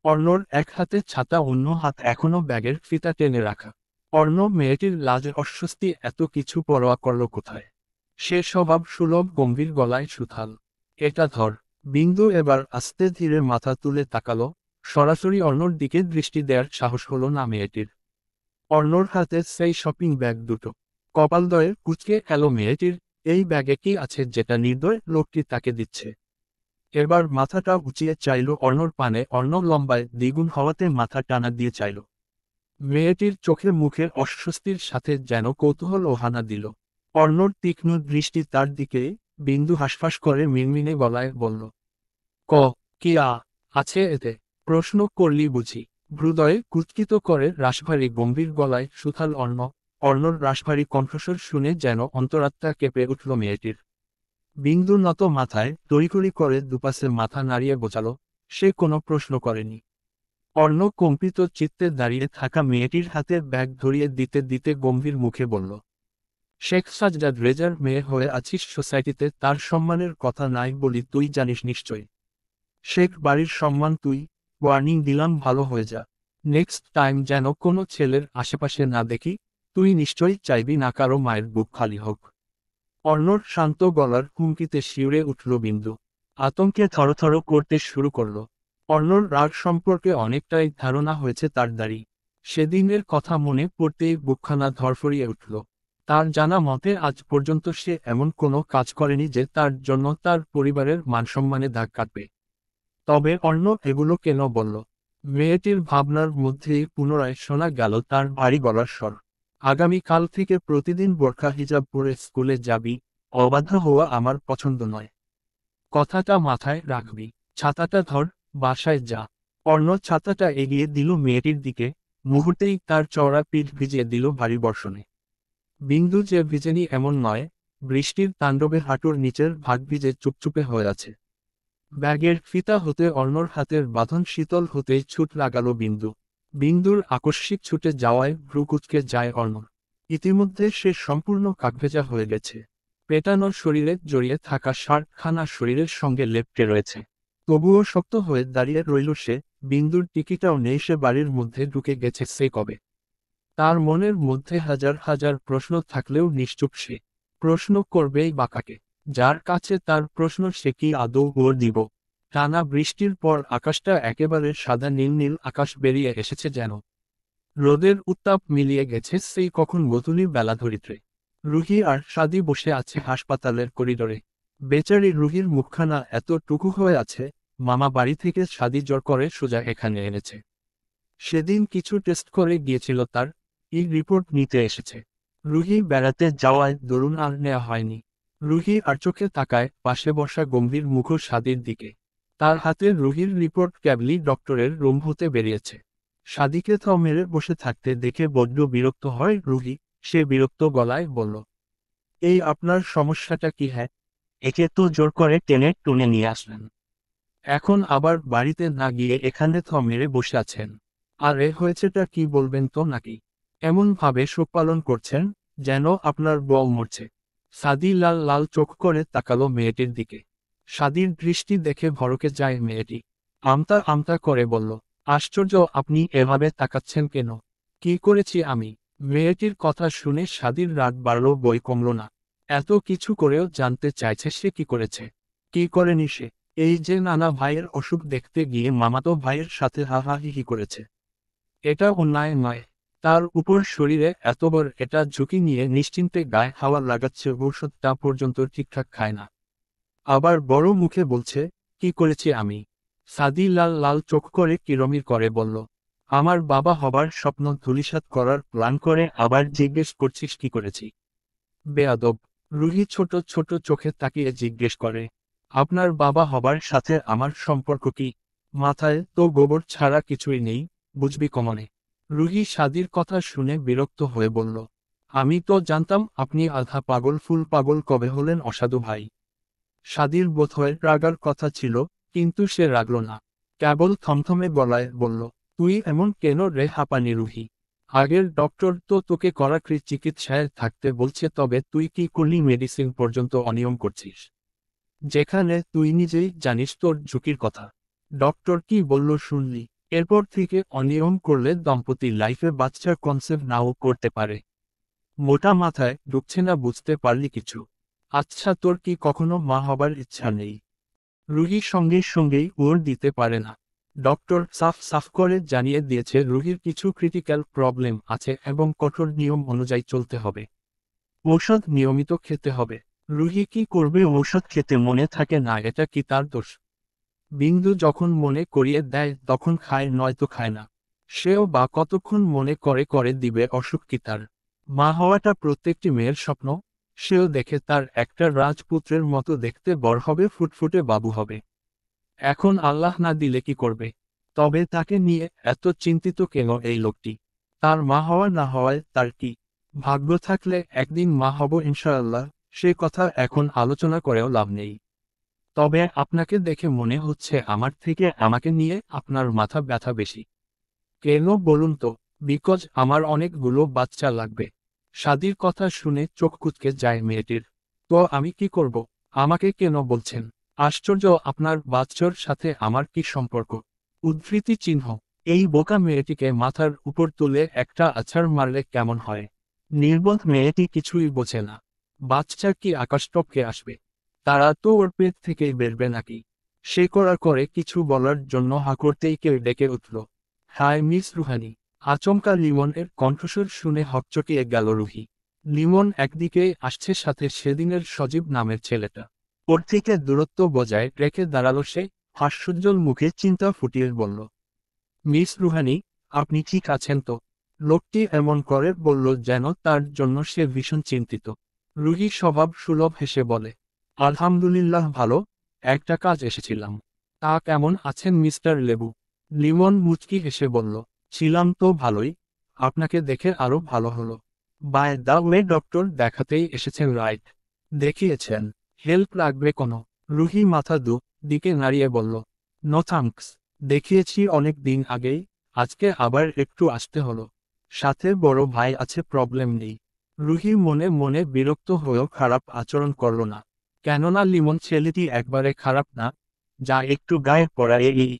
অর্ণর এক হাতে ছাতা, অন্য হাত এখনো ব্যাগের ফিতা টেনে রাখা। অর্ণ মেয়েটির লাজের অস্বস্তি এত কিছু পরোয়া করল কোথায়? সে স্বভাব সুলভ গম্ভীর গলায় সুথাল, এটা ধর। বিন্দু এবার আস্তে ধীরে মাথা তুলে তাকালো। সরাসরি অর্ণর দিকে দৃষ্টি দেওয়ার সাহস হলো না মেয়েটির। অর্ণর হাতে সেই শপিং ব্যাগ দুটো। কপালদয়ে কুঁচকে এলো মেয়েটির। এই ব্যাগে কি আছে যেটা নির্দয় লোকটি তাকে দিচ্ছে? এবার মাথাটা উঁচিয়ে চাইল অর্ণর পানে। অর্ণ লম্বায় দ্বিগুণ হওয়াতে মাথা টানা দিয়ে চাইল। মেয়েটির চোখে মুখে অস্বস্তির সাথে যেন কৌতূহল ও হানা দিল। অর্ণর তীক্ষ্ণ দৃষ্টি তার দিকে। বিন্দু হাসফাস করে মিনমিনে গলায় বলল, ক কি আছে এতে? প্রশ্ন করলি বুঝি? হৃদয়ে কুৎকিত করে রাশভারী গম্ভীর গলায় সুথাল অর্ণ। অর্ণর রাশভারী কণ্ঠস্বর শুনে যেন অন্তরাত্মা কেঁপে উঠল মেয়েটির। বিন্দু নত মাথায় তড়িঘড়ি করে দুপাশে মাথা নাড়িয়ে বোঝালো, সে কোনো প্রশ্ন করেনি। অর্ণ কম্পিত চিত্তে দাঁড়িয়ে থাকা মেয়েটির হাতে ব্যাগ ধরিয়ে দিতে দিতে গম্ভীর মুখে বলল, শেখ সাজ্জাদ রেজার মেয়ে হয়ে আছিস সোসাইটিতে, তার সম্মানের কথা নাই বলি তুই জানিস নিশ্চয়। শেখ বাড়ির সম্মান তুই। ওয়ার্নিং দিলাম, ভালো হয়ে যা। নেক্সট টাইম যেন কোনো ছেলের আশেপাশে না দেখি। তুই নিশ্চয়ই চাইবি না কারো মায়ের বুক খালি হোক। অর্ণর শান্ত গলার হুমকিতে শিউরে উঠল বিন্দু। আতঙ্কে থরথর করতে শুরু করল। অর্ণর রাগ সম্পর্কে অনেকটাই ধারণা হয়েছে তার দাড়ি। সেদিনের কথা মনে পড়তেই বুকখানা ধরফরিয়ে উঠল। তার জানা মতে আজ পর্যন্ত সে এমন কোনো কাজ করেনি যে তার জন্য তার পরিবারের মানসম্মানে দাগ কাটবে। তবে অর্ণ এগুলো কেন বলল? মেয়েটির ভাবনার মধ্যেই পুনরায় শোনা গেল তার ভারী গলার স্বর। আগামীকাল থেকে প্রতিদিন বোরখা হিজাব পরে স্কুলে যাবি। অবাধ্য হওয়া আমার পছন্দ নয়। কথাটা মাথায় রাখবি। ছাতাটা ধর, বাসায় যা। অর্ণ ছাতাটা এগিয়ে দিল মেয়েটির দিকে। মুহূর্তেই তার চওড়া পিঠ ভিজিয়ে দিল ভারী বর্ষণে। বিন্দু যে ভিজেনি এমন নয়, বৃষ্টির তাণ্ডবে হাঁটুর নিচের ভাগ ভিজে চুপচুপে হয়ে আছে। ব্যাগের ফিতা হতে অর্ণর হাতের বাঁধন শীতল হতেই ছুট লাগালো বিন্দু। বিন্দুর আকস্মিক ছুটে যাওয়ায় ভ্রু কুঁচকে যায় অর্ণর। ইতিমধ্যে সে সম্পূর্ণ কাকভেজা হয়ে গেছে। পেটানোর শরীরে জড়িয়ে থাকা শার্টখানা শরীরের সঙ্গে লেপ্টে রয়েছে। তবুও শক্ত হয়ে দাঁড়িয়ে রইল সে। বিন্দুর টিকিটাও নেই, সে বাড়ির মধ্যে ঢুকে গেছে সে কবে। তার মনের মধ্যে হাজার হাজার প্রশ্ন থাকলেও নিশ্চুপ সে। প্রশ্ন করবেই বা কাকে? যার কাছে তার প্রশ্ন সে কি আদৌ ওর দিব? টানা বৃষ্টির পর আকাশটা একেবারে সাদা নীল নীল আকাশ বেরিয়ে এসেছে যেন। রোদের উত্তাপ মিলিয়ে গেছে সেই কখন গধূলি বেলা ধরিত্রে। রুহি আর সাদি বসে আছে হাসপাতালের করিডোরে। বেচারি রুহির মুখখানা এত টুকু হয়ে আছে, মামা বাড়ি থেকে সাদি জোর করে সোজা এখানে এনেছে। সেদিন কিছু টেস্ট করে গিয়েছিল, তার রিপোর্ট নিতে এসেছে। রুহি বেড়াতে যাওয়ায় দরুন আর নেওয়া হয়নি। রুহি আর চোখে তাকায় পাশে বসা গম্ভীর মুখ সাদির দিকে। তার হাতে রুহির রিপোর্ট কেবলই ডক্টরের রুম হতে বেরিয়েছে। সাদিকে মেরে বসে থাকতে দেখে বড্ড বিরক্ত হয় রুহি। সে বিরক্ত গলায় বলল, এই আপনার সমস্যাটা কি? হ্যাঁ, একে তো জোর করে টেনে টুনে নিয়ে আসলেন, এখন আবার বাড়িতে না গিয়ে এখানে মেরে বসে আছেন। আরে হয়েছেটা কি বলবেন তো নাকি? এমন ভাবে শোক পালন করছেন যেন আপনার বউ মরছে। সাদি লাল লাল চোখ করে তাকালো মেয়েটির দিকে। সাদির দৃষ্টি দেখে ভড়কে যায় মেয়েটি। আমতা আমতা করে বলল, আশ্চর্য, আপনি এভাবে তাকাচ্ছেন কেন? কি করেছি আমি? মেয়েটির কথা শুনে সাদির রাগ বাড়ল বই কমল না। এত কিছু করেও জানতে চাইছে সে কি করেছে। কি করেনি সে? এই যে নানা ভাইয়ের অসুখ দেখতে গিয়ে মামাতো ভাইয়ের সাথে হাহাহিহি করেছে। এটা অন্যায় নয়। তার উপর শরীরে এতবার এটা ঝুঁকি নিয়ে নিশ্চিন্তে গায়ে হাওয়া লাগাচ্ছে, ঔষধটা পর্যন্ত ঠিকঠাক খায় না। আবার বড় মুখে বলছে, কি করেছি আমি? সাদি লাল লাল চোখ করে কিরমির করে বলল, আমার বাবা হবার স্বপ্ন ধূলিসাৎ করার প্ল্যান করে আবার জিজ্ঞেস করছিস কি করেছি? বেয়াদব। রুহি ছোট ছোট চোখে তাকিয়ে জিজ্ঞেস করে, আপনার বাবা হবার সাথে আমার সম্পর্ক কি? মাথায় তো গোবর ছাড়া কিছুই নেই, বুঝবি কমনে। রুহি সাদির কথা শুনে বিরক্ত হয়ে বলল, আমি তো জানতাম আপনি আধা পাগল ফুল পাগল, কবে হলেন অসাধু ভাই? সাদির বোধহয় রাগার কথা ছিল, কিন্তু সে রাগল না। কেবল থমথমে গলায় বলল, তুই এমন কেন রে হাঁপানি রুহি? আগের ডক্টর তো তোকে কড়াকড়ি চিকিৎসায় থাকতে বলছে, তবে তুই কি করলি? মেডিসিন পর্যন্ত অনিয়ম করছিস, যেখানে তুই নিজেই জানিস তোর ঝুঁকির কথা। ডক্টর কি বলল শুনলি? এরপর থেকে অনিয়ম করলে দম্পতি লাইফে বাচ্চার কনসেপ্ট নাও করতে পারে। মোটা মাথায় ঢুকছে না, বুঝতে পারলি কিছু? আচ্ছা, তোর কি কখনো মা হবার ইচ্ছা নেই? রুহির সঙ্গে সঙ্গেই ওর দিতে পারে না। ডক্টর সাফ সাফ করে জানিয়ে দিয়েছে রুহির কিছু ক্রিটিক্যাল প্রবলেম আছে এবং কঠোর নিয়ম অনুযায়ী চলতে হবে। ঔষধ নিয়মিত খেতে হবে। রুহি কি করবে? ঔষধ খেতে মনে থাকে না, এটা কি তার দোষ? বিন্দু যখন মনে করিয়ে দেয় তখন খায়, নয়তো খায় না। সেও বা কতক্ষণ মনে করে করে দিবে? অসুখ কি তার? মা হওয়াটা প্রত্যেকটি মেয়ের স্বপ্ন। সেও দেখে তার একটা রাজপুত্রের মতো দেখতে বড় হবে, ফুটফুটে বাবু হবে। এখন আল্লাহ না দিলে কি করবে? তবে তাকে নিয়ে এত চিন্তিত কেন এই লোকটি? তার মা হওয়া না হওয়ায় তার কি? ভাগ্য থাকলে একদিন মা হব ইনশাআল্লাহ, সে কথা এখন আলোচনা করেও লাভ নেই। তবে আপনাকে দেখে মনে হচ্ছে আমার থেকে আমাকে নিয়ে আপনার মাথা ব্যথা বেশি। কেন বলুন তো? বিকজ আমার অনেকগুলো বাচ্চা লাগবে। সাদির কথা শুনে চোখ কুঁচকে যায় মেয়েটির। তো আমি কি করব? আমাকে কেন বলছেন? আশ্চর্য, আপনার বাচ্চার সাথে আমার কি সম্পর্ক? উদ্ধৃতি চিহ্ন। এই বোকা মেয়েটিকে মাথার উপর তুলে একটা আছাড় মারলে কেমন হয়? নির্বোধ মেয়েটি কিছুই বোঝে না। বাচ্চা কি আকাশ টপকে আসবে? তারা তো ওর পেট থেকেই বেরবে নাকি? সে করার করে কিছু বলার জন্য হা করতেই কেউ ডেকে উঠল, হাই মিস রুহানি। আচমকা লিমনের কণ্ঠস্বর শুনে হকচকিয়ে গেল রুহি। লিমন একদিকে আসছে, সাথে সেদিনের সজীব নামের ছেলেটা। ওর থেকে দূরত্ব বজায় রেখে দাঁড়ালো সে, হাস্যোজ্জ্বল মুখে চিন্তা ফুটিয়ে বলল, মিস রুহানি, আপনি ঠিক আছেন তো? লোকটি এমন করে বলল যেন তার জন্য সে ভীষণ চিন্তিত। রুহি স্বভাব সুলভ হেসে বলে, আলহামদুলিল্লাহ ভালো, একটা কাজ এসেছিলাম। তা কেমন আছেন মিস্টার লেবু? লিমন মুচকি হেসে বলল, ছিলাম তো ভালোই, আপনাকে দেখে আরো ভালো হলো। বাই দ্য ওয়ে, ডক্টর দেখাতেই এসেছেন রাইট? দেখিয়েছেন? হেল্প লাগবে কোনো? রুহি মাথা দিকে নাড়িয়ে বলল, নো থ্যাঙ্কস। দেখিয়েছি অনেক দিন আগেই, আজকে আবার একটু আসতে হলো। সাথে বড় ভাই আছে, প্রবলেম নেই। রুহি মনে মনে বিরক্ত হয়েও খারাপ আচরণ করল না। কেননা লিমন ছেলেটি একবারে খারাপ না, যা একটু গায়ে পড়া এই।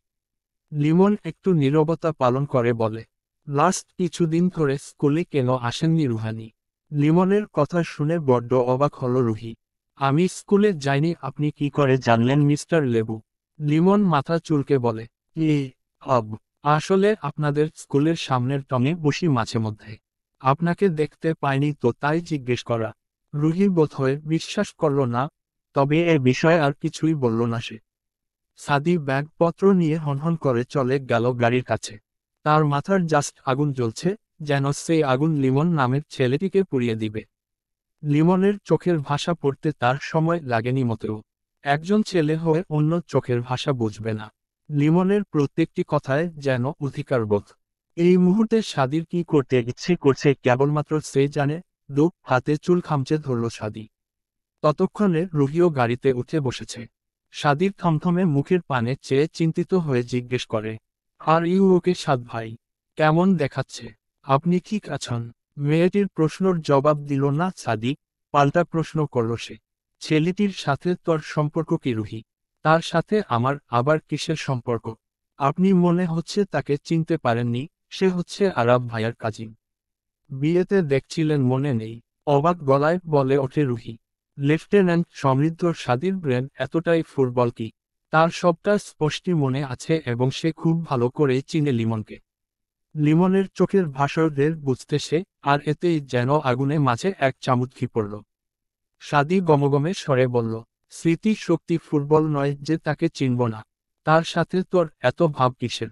লিমন একটু নীরবতা পালন করে বলে, লাস্ট কিছুদিন ধরে স্কুলে কেন আসেননি রুহানি? লিমনের কথা শুনে বড্ড অবাক হলো রুহি। আমি স্কুলে যাইনি, আপনি কি করে জানলেন মিস্টার লেবু? লিমন মাথা চুলকে বলে, এ আব, আসলে আপনাদের স্কুলের সামনের টঙে বসি মাঝে মধ্যে। আপনাকে দেখতে পাইনি তো তাই জিজ্ঞেস করা। রুহি বোধহয় বিশ্বাস করল না, তবে এ বিষয়ে আর কিছুই বলল না সে। সাদি ব্যাগপত্র নিয়ে হনহন করে চলে গেল গাড়ির কাছে। তার মাথার জাস্ট আগুন জ্বলছে, যেন সেই আগুন লিমন নামের ছেলেটিকে পুড়িয়ে দিবে। লিমনের চোখের ভাষা পড়তে তার সময় লাগেনি মোটেও। একজন ছেলে হয়ে অন্য চোখের ভাষা বুঝবে না। লিমনের প্রত্যেকটি কথায় যেন অধিকারবোধ। এই মুহূর্তে সাদির কি করতে ইচ্ছে করছে কেবলমাত্র সে জানে। দুপ হাতে চুল খামচে ধরল সাদি। ততক্ষণে রুহিও গাড়িতে উঠে বসেছে। সাদির থমথমে মুখের পানে চেয়ে চিন্তিত হয়ে জিজ্ঞেস করে, আর ইউ ওকে সাদ ভাই? কেমন দেখাচ্ছে? আপনি ঠিক আছেন? মেয়েটির প্রশ্নর জবাব দিল না সাদি, পাল্টা প্রশ্ন করল সে। ছেলেটির সাথে তোর সম্পর্ক কি রুহি? তার সাথে আমার আবার কিসের সম্পর্ক? আপনি মনে হচ্ছে তাকে চিনতে পারেননি, সে হচ্ছে আরাব ভাইয়ার কাজিন। বিয়েতে দেখছিলেন মনে নেই? অবাক গলায় বলে ওঠে রুহি। লেফটেন্যান্ট সমৃদ্ধ সাদির ব্রেন এতটাই ফুটবল কি? তার সবটা স্পষ্টই মনে আছে এবং সে খুব ভালো করে চিনে লিমনকে। লিমনের চোখের ভাষাদের বুঝতে সে, আর এতেই যেন আগুনে মাঝে এক চামচ ঘি পড়ল। সাদি গমগমে স্বরে বলল, স্মৃতি শক্তি ফুটবল নয় যে তাকে চিনব না। তার সাথে তোর এত ভাব কিসের?